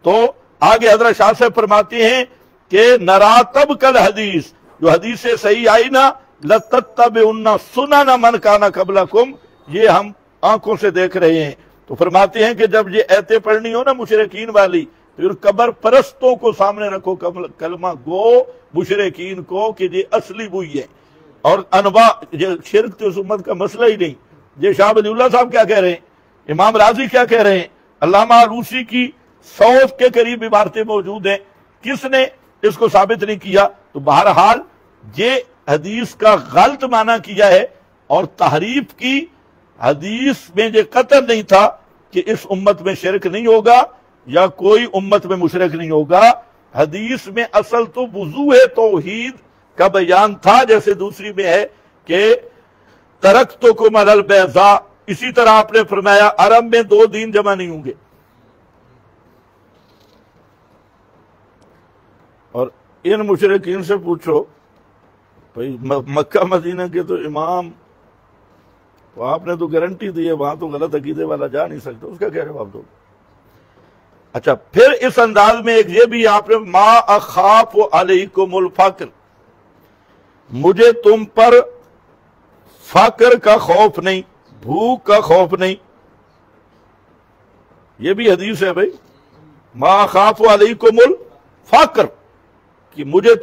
تو آگے حضرت شاہ سے فرماتے ہیں کہ نراتب کل حدیث، جو حدیث صحیح آئی نا لتتبعن سنن من کان قبلکم، یہ ہم آنکھوں سے دیکھ رہے ہیں. تو فرماتے ہیں کہ جب یہ ایتیں پڑھنی ہو نا مشرکین والی، پھر قبر پرستوں کو سامنے رکھو، کلمہ گو مشرکین کو کہ یہ اصلی وہی ہے. اور انواع، یہ شرک تو اس امت کا مسئلہ ہی نہیں. یہ شاہ ولی اللہ صاحب کیا کہہ رہے ہیں، امام راضی کیا کہہ رہے ہیں، علامہ آلوسی کی 100 کے قریب عبارتیں موجود ہیں، کس نے اس کو ثابت نہیں کیا. تو بہرحال یہ حدیث کا غلط معنی کیا ہے، اور تحریف کی حدیث میں یہ قطع نہیں تھا کہ اس امت میں شرک نہیں ہوگا یا کوئی امت میں مشرک نہیں ہوگا. حدیث میں اصل تو وضوح توحید کا بیان تھا، جیسے دوسری میں ہے کہ ترکتکم علی البیضاء. اسی طرح آپ نے فرمایا عرب میں 2 دین جمع نہیں ہوں گے. اور ان مشرکین سے پوچھو بھئی مکہ مدینہ کے تو امام، تو آپ نے تو گارنٹی دی ہے وہاں تو غلط عقیدے والا جا نہیں سکتا، اس کا کیا جواب دو؟ اچھا پھر اس انداز میں ایک یہ بھی آپ نے ما اخاف علیکم الفقر، مجھے تم پر فقر کا خوف نہیں، بھوک کا خوف نہیں. یہ بھی حدیث ہے بھائی، ما اخاف علیکم الفقر، کہ مجھے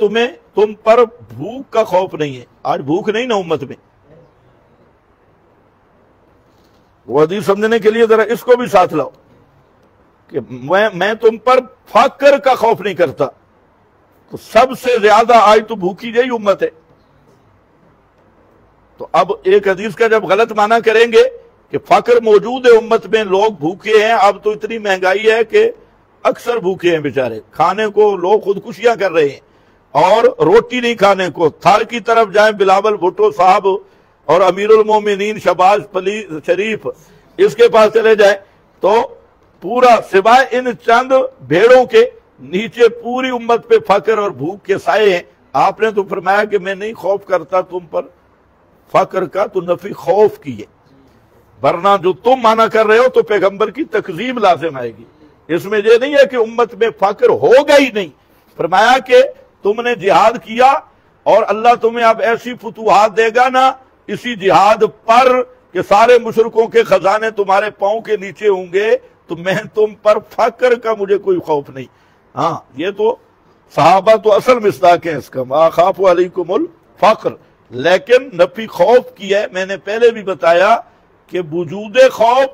تم پر بھوک کا خوف نہیں ہے. آج بھوک نہیں نا امت میں. وہ حدیث سمجھنے کے لیے ذرا اس کو بھی ساتھ لاؤ کہ میں تم پر فقر کا خوف نہیں کرتا. تو سب سے زیادہ آج تو بھوکی یہی امت ہے. تو اب ایک حدیث کا جب غلط معنی کریں گے کہ فقر موجود ہے امت میں، لوگ بھوکے ہیں، اب تو اتنی مہنگائی ہے کہ اکثر بھوکے ہیں بیچارے، کھانے کو لوگ خودکشیاں کر رہے ہیں اور روٹی نہیں کھانے کو. تھر کی طرف جائیں بلاول بھٹو صاحب اور امیر المومنین شہباز شریف، اس کے پاس چلے جائیں تو پورا سوائے ان چند بھیڑوں کے نیچے پوری امت پہ فقر اور بھوک کے سائے ہیں. آپ نے تو فرمایا کہ میں نہیں خوف کرتا تم پر فقر کا، تو نفی خوف کی ہے، ورنہ جو تم مانا کر رہے ہو تو پیغمبر کی تکذیب لازم آئے گی. اس میں یہ نہیں ہے کہ امت میں فقر ہوگا ہی نہیں. فرمایا کہ تم نے جہاد کیا اور اللہ تمہیں اب ایسی فتوحات دے گا نا اسی جہاد پر کہ سارے مشرکوں کے خزانے تمہارے پاؤں کے نیچے ہوں گے، تو میں تم پر فقر کا مجھے کوئی خوف نہیں. ہاں یہ تو صحابہ تو اصل مصداق ہے اس کا، ما خاف علیکم الفقر. لیکن نفی خوف کی ہے. میں نے پہلے بھی بتایا کہ وجود خوف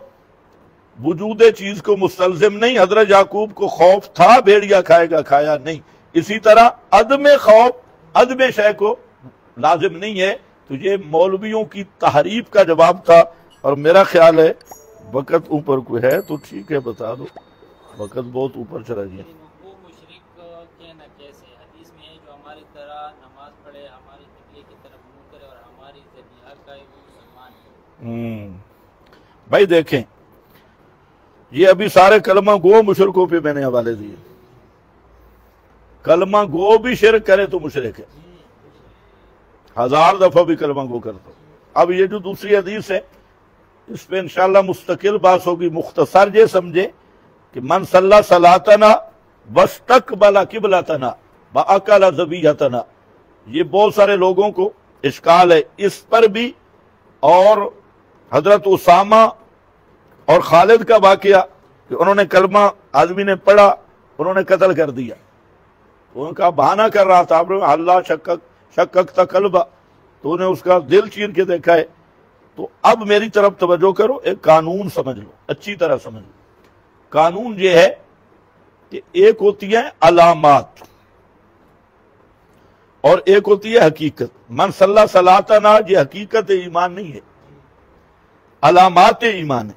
وجود چیز کو مستلزم نہیں. حضرت یعقوب کو خوف تھا بھیڑیا کھائے گا، کھایا نہیں. اسی طرح عدم خوف عدم شے کو لازم نہیں ہے. تو یہ مولویوں کی تحریف کا جواب تھا. اور میرا خیال ہے وقت اوپر کوئی ہے تو ٹھیک ہے بتا دو، وقت بہت اوپر چلا گیا. وہ مشرک کہنا کیسے؟ حدیث میں ہے جو ہماری طرح نماز پڑھے، ہماری قبلے کی طرف منہ کرے اور ہماری ذبیحہ کا وہ مسلمان بھائی دیکھیں، یہ ابھی سارے کلمہ گو مشرکوں پہ میں نے حوالے دیے. کلمہ گو بھی شرک کرے تو مشرک ہے، 1000 دفعہ بھی کلمہ گو کرتا. اب یہ جو دوسری حدیث ہے اس پہ انشاءاللہ مستقل بات ہوگی. مختصر یہ سمجھے کہ من صلی صلاتنا واستقبل قبلتنا واکل ذبیحتنا، یہ بہت سارے لوگوں کو اشکال ہے اس پر بھی. اور حضرت اسامہ اور خالد کا واقعہ کہ انہوں نے کلمہ آدمی نے پڑھا، انہوں نے قتل کر دیا. ان کا بہانہ کر رہا تھا، اللہ شککت قلبہ، تو نے اس کا دل چیر کے دیکھا ہے. تو اب میری طرف توجہ کرو، ایک قانون سمجھ لو، اچھی طرح سمجھ لو. قانون یہ ہے کہ ایک ہوتی ہے علامات اور ایک ہوتی ہے حقیقت. من صلی صلاتنا یہ حقیقت ایمان نہیں ہے، علامات ایمان ہے.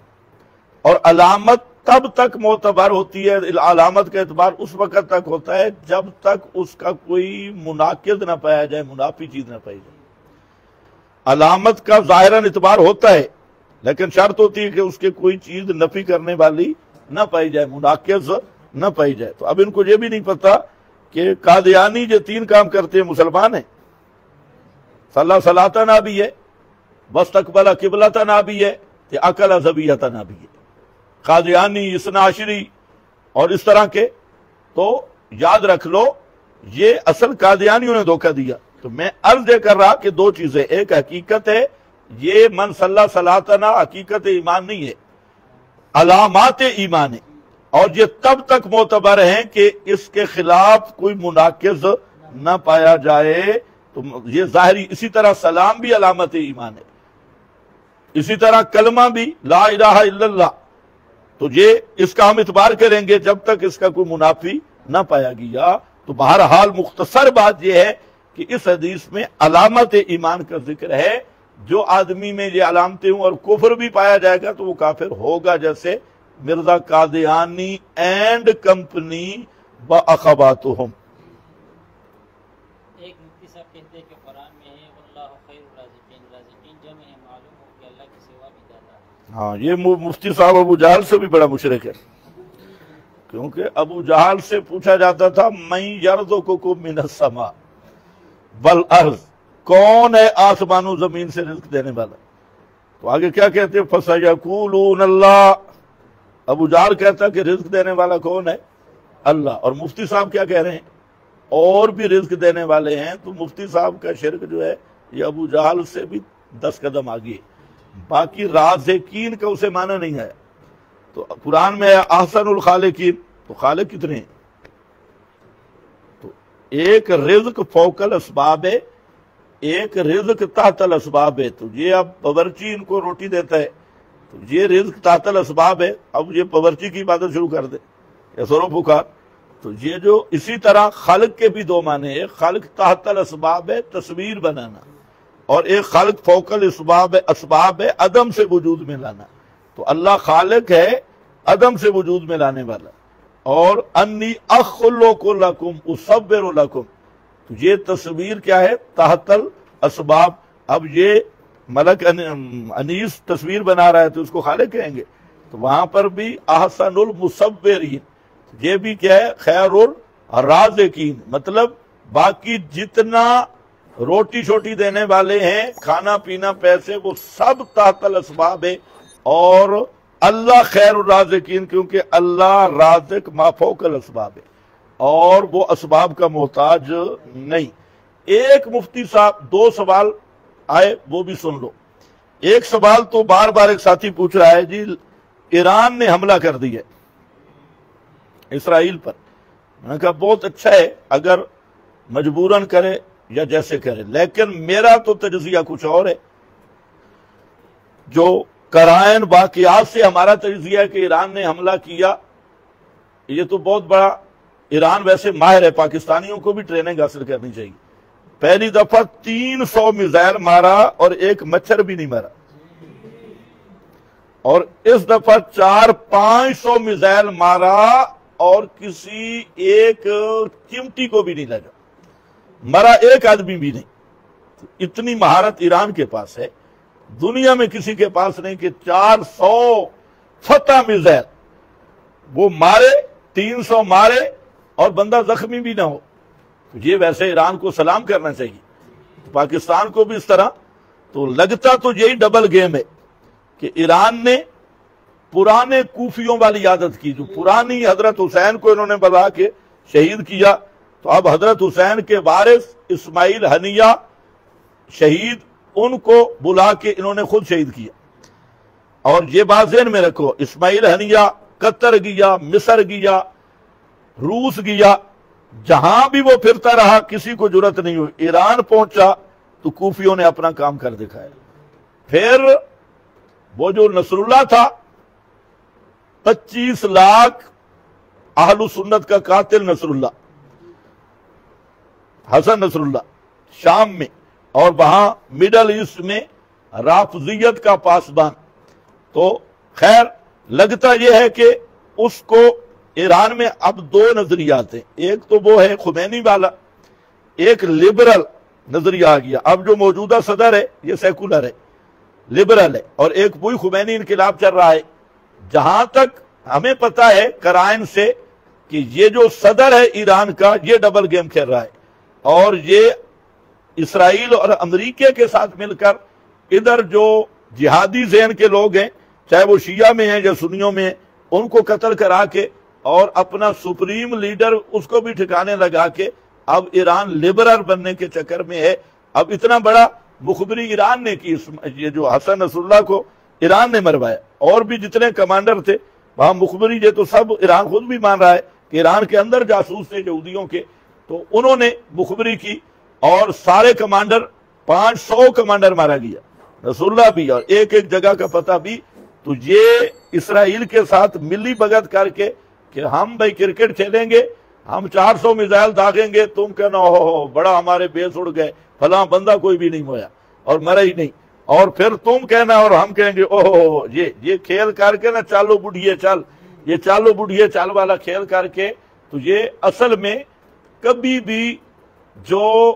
اور علامت تب تک معتبر ہوتی ہے، علامت کا اعتبار اس وقت تک ہوتا ہے جب تک اس کا کوئی مناقض نہ پایا جائے، منافی چیز نہ پائی جائے. علامت کا ظاہراً اعتبار ہوتا ہے لیکن شرط ہوتی ہے کہ اس کے کوئی چیز نفی کرنے والی نہ پائی جائے، مناقض نہ پائی جائے. تو اب ان کو یہ بھی نہیں پتا کہ قادیانی جو 3 کام کرتے ہیں مسلمان ہیں. صلی صلاتنا بھی ہے، واستقبل قبلتنا بھی ہے، اکل ذبیحتنا بھی ہے. قادیانی، اثنا عشری اور اس طرح کے. تو یاد رکھ لو یہ اصل قادیانیوں نے دھوکہ دیا. تو میں عرض یہ کر رہا کہ 2 چیزیں، ایک حقیقت ہے، یہ من صلی صلاتنا حقیقت ایمان نہیں ہے، علامات ایمان ہے. اور یہ تب تک معتبر ہیں کہ اس کے خلاف کوئی مناقض نہ پایا جائے. تو یہ ظاہری، اسی طرح سلام بھی علامت ایمان ہے، اسی طرح کلمہ بھی لا الہ الا اللہ. تو یہ اس کا ہم اعتبار کریں گے جب تک اس کا کوئی منافی نہ پایا گیا. تو بہرحال مختصر بات یہ ہے کہ اس حدیث میں علامت ایمان کا ذکر ہے. جو آدمی میں یہ علامتیں ہوں اور کفر بھی پایا جائے گا تو وہ کافر ہوگا، جیسے مرزا قادیانی اینڈ کمپنی واخواتہم. ایک مفتی صاحب کہتے ہیں کہ قرآن میں ہے واللہ خیر الرازقین، رازقین جمع ہے، معلوم ہو کہ اللہ کے سوا بھی داتا ہے. ہاں، یہ مفتی صاحب ابو جہل سے بھی بڑا مشرک ہے، کیونکہ ابو جہل سے پوچھا جاتا تھا من یرزقکم من السماء والارض، کون ہے آسمان و زمین سے رزق دینے والا؟ تو آگے کیا کہتے ہیں؟ فسیقولون اللہ. ابو جہل کہتا کہ رزق دینے والا کون ہے؟ اللہ. اور مفتی صاحب کیا کہہ رہے ہیں؟ اور بھی رزق دینے والے ہیں. تو مفتی صاحب کا شرک جو ہے یہ ابو جہل سے بھی 10 قدم آگے. باقی رازقین کا اسے معنی نہیں ہے. تو قرآن میں ہے احسن الخالقین، تو خالق کتنے ہیں؟ تو ایک رزق فوق الاسباب ہے، ایک رزق تحت الاسباب ہے. تو یہ اب باورچی ان کو روٹی دیتا ہے تو یہ رزق تحت الاسباب ہے. اب یہ باورچی کی عبادت شروع کر دے یا سرو پکار. تو یہ جو اسی طرح خلق کے بھی 2 معنی ہے. خلق تحت الاسباب ہے، تصویر بنانا، اور ایک خلق فوق الاسباب ہے، اسباب ہے، عدم سے وجود میں لانا. تو اللہ خالق ہے، عدم سے وجود میں لانے والا. اور انی اخلق لکم اصور لکم، تو یہ تصویر کیا ہے؟ تحت الاسباب. اب یہ ملک انیس تصویر بنا رہا ہے تو اس کو خالق کہیں گے. تو وہاں پر بھی احسن المصورین، یہ بھی کیا ہے؟ خیر الرازقین. مطلب باقی جتنا روٹی چھوٹی دینے والے ہیں، کھانا پینا پیسے، وہ سب تحت الاسباب ہے. اور اللہ خیر الرازقین، کیونکہ اللہ رازق ما فوق الاسباب ہے اور وہ اسباب کا محتاج نہیں. ایک مفتی صاحب 2 سوال آئے، وہ بھی سن لو. ایک سوال تو بار بار ایک ساتھی پوچھ رہا ہے، جی ایران نے حملہ کر دیا اسرائیل پر. میں نے کہا بہت اچھا ہے اگر مجبوراً کرے یا جیسے کرے، لیکن میرا تو تجزیہ کچھ اور ہے. جو قرائن واقعات سے ہمارا تجزیہ ہے کہ ایران نے حملہ کیا، یہ تو بہت بڑا. ایران ویسے ماہر ہے، پاکستانیوں کو بھی ٹریننگ حاصل کرنی چاہیے. پہلی دفعہ 300 میزائل مارا اور ایک مچھر بھی نہیں مارا، اور اس دفعہ 400-500 میزائل مارا اور کسی ایک چمٹی کو بھی نہیں لگا، مرا ایک آدمی بھی نہیں. اتنی مہارت ایران کے پاس ہے. دنیا میں کسی کے پاس نہیں کہ 400 فتح میزائل وہ مارے، 300 مارے اور بندہ زخمی بھی نہ ہو. یہ ویسے ایران کو سلام کرنا چاہیے، پاکستان کو بھی اس طرح. تو لگتا تو یہی ڈبل گیم ہے کہ ایران نے پرانے کوفیوں والی عادت کی، جو پرانی حضرت حسین کو انہوں نے بلا کے شہید کیا، تو اب حضرت حسین کے وارث اسماعیل ہنیہ شہید، ان کو بلا کے انہوں نے خود شہید کیا. اور یہ بات ذہن میں رکھو، اسماعیل ہنیہ قطر گیا، مصر گیا، روس گیا، جہاں بھی وہ پھرتا رہا کسی کو جرت نہیں ہوئی. ایران پہنچا تو کوفیوں نے اپنا کام کر دکھایا. پھر وہ جو نصر اللہ تھا، 25 لاکھ اہل سنت کا قاتل نصر اللہ، حسن نصر اللہ، شام میں، اور وہاں میڈل ایسٹ میں رافضیت کا پاسبان. تو خیر لگتا یہ ہے کہ اس کو ایران میں اب 2 نظریات ہیں. ایک تو وہ ہے خمینی والا، ایک لبرل نظریہ آ گیا. اب جو موجودہ صدر ہے یہ سیکولر ہے، لبرل ہے، اور ایک وہی خمینی انقلاب چل رہا ہے. جہاں تک ہمیں پتا ہے قرائن سے کہ یہ جو صدر ہے ایران کا، یہ ڈبل گیم کھیل رہا ہے، اور یہ اسرائیل اور امریکہ کے ساتھ مل کر ادھر جو جہادی ذہن کے لوگ ہیں، چاہے وہ شیعہ میں ہیں یا سنیوں میں ہیں، ان کو قتل کرا کے اور اپنا سپریم لیڈر اس کو بھی ٹھکانے لگا کے اب ایران لبرل بننے کے چکر میں ہے. اب اتنا بڑا مخبری ایران نے کی، یہ جو حسن نصر اللہ کو ایران نے مروایا، اور بھی جتنے کمانڈر تھے وہاں مخبری، یہ تو سب ایران خود بھی مان رہا ہے کہ ایران کے اندر جاسوس تھے یہودیوں کے، تو انہوں نے مخبری کی اور سارے کمانڈر 500 کمانڈر مارا گیا، نصر اللہ بھی اور ایک ایک جگہ کا پتہ بھی. تو یہ اسرائیل کے ساتھ ملی بھگت کر کے کہ ہم بھائی کرکٹ کھیلیں گے، ہم 400 میزائل داغیں گے، تم کہنا ہو بڑا ہمارے بیس اڑ گئے، فلاں بندہ کوئی بھی نہیں مویا اور مرا ہی نہیں، اور پھر تم کہنا اور ہم کہیں گے اوہ یہ کھیل کر کے نا چالو بڑھیے چل، یہ چالو بڑھیے چل والا کھیل کر کے. تو یہ اصل میں کبھی بھی جو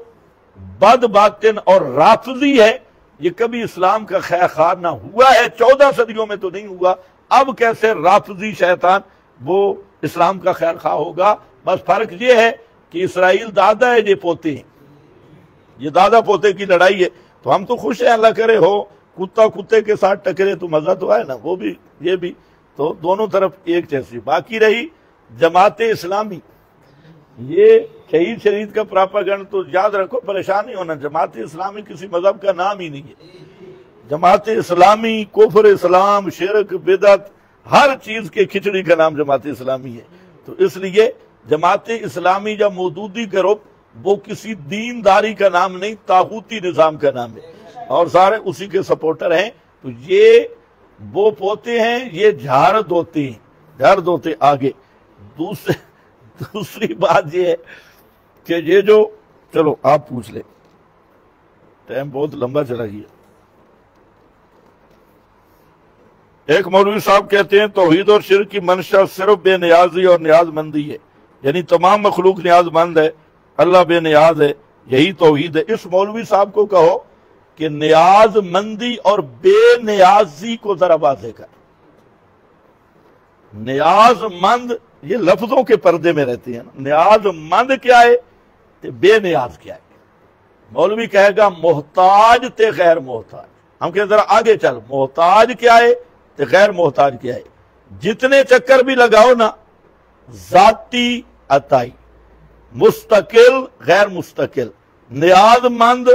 بد باطن اور رافضی ہے یہ کبھی اسلام کا خیر خواہ نہ ہوا ہے، 14 صدیوں میں تو نہیں ہوا. اب کیسے رافضی شیطان وہ اسلام کا خیر خواہ ہوگا؟ بس فرق یہ ہے کہ اسرائیل دادا ہے، یہ پوتے ہیں، یہ دادا پوتے کی لڑائی ہے. تو ہم تو خوش ہیں، اللہ کرے ہو، کتا کتے کے ساتھ ٹکرے تو مزہ تو ہے نا، وہ بھی یہ بھی، تو دونوں طرف ایک جیسی. باقی رہی جماعت اسلامی، یہ شہید شرید کا پراپاگنڈ تو یاد رکھو، پریشان نہیں ہونا. جماعت اسلامی کسی مذہب کا نام ہی نہیں ہے. جماعت اسلامی کفر، اسلام، شرک، بدعت، ہر چیز کے کھچڑی کا نام جماعت اسلامی ہے. تو اس لیے جماعت اسلامی یا مودودی گروپ وہ کسی دینداری کا نام نہیں، طاغوتی نظام کا نام ہے، اور سارے اسی کے سپورٹر ہیں. تو یہ وہ پوتے ہیں، یہ جھاڑ دوتے ہیں، جھاڑ دوتے آگے. دوسری بات یہ ہے کہ یہ جو، چلو آپ پوچھ لیں، ٹائم بہت لمبا چلا گیا. ایک مولوی صاحب کہتے ہیں توحید اور شرک کی منشا صرف بے نیازی اور نیاز مندی ہے، یعنی تمام مخلوق نیاز مند ہے، اللہ بے نیاز ہے، یہی توحید ہے. اس مولوی صاحب کو کہو کہ نیاز مندی اور بے نیازی کو ذرا واضح کر. نیاز مند یہ لفظوں کے پردے میں رہتے ہیں، نیاز مند کیا ہے، بے نیاز کیا ہے. مولوی کہے گا محتاج تے غیر محتاج. ہم کہیں ذرا آگے چل، محتاج کیا ہے تے غیر محتاج کیا ہے. جتنے چکر بھی لگاؤ نا، ذاتی عطائی، مستقل غیر مستقل، نیاز مند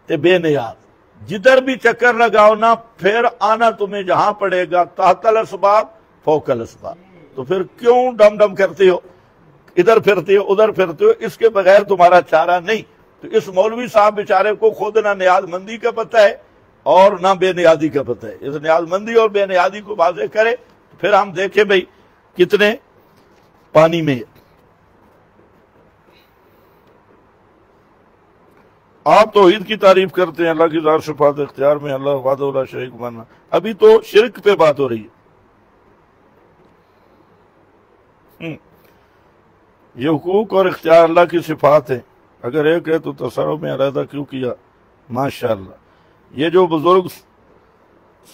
تے بے نیاز، جدھر بھی چکر لگاؤ نا پھر آنا تمہیں جہاں پڑے گا تحت الاسباب فوق الاسباب. تو پھر کیوں ڈم ڈم کرتے ہو، ادھر پھرتے ہو ادھر پھرتے ہو، اس کے بغیر تمہارا چارہ نہیں. تو اس مولوی صاحب بیچارے کو خود نہ نیاز مندی کا پتہ ہے اور نہ بے نیازی کا پتہ ہے. اس نیاز مندی اور بے نیازی کو واضح کرے پھر ہم دیکھیں بھئی کتنے پانی میں. آپ توحید کی تعریف کرتے ہیں، اللہ کی ذات صفات اختیار میں اللہ وحدہ لا شریک ماننا. ابھی تو شرک پہ بات ہو رہی ہے. یہ حقوق اور اختیار اللہ کی صفات ہیں، اگر ایک ہے تو تصرف میں علیحدہ کیوں کیا؟ ماشاءاللہ. یہ جو بزرگ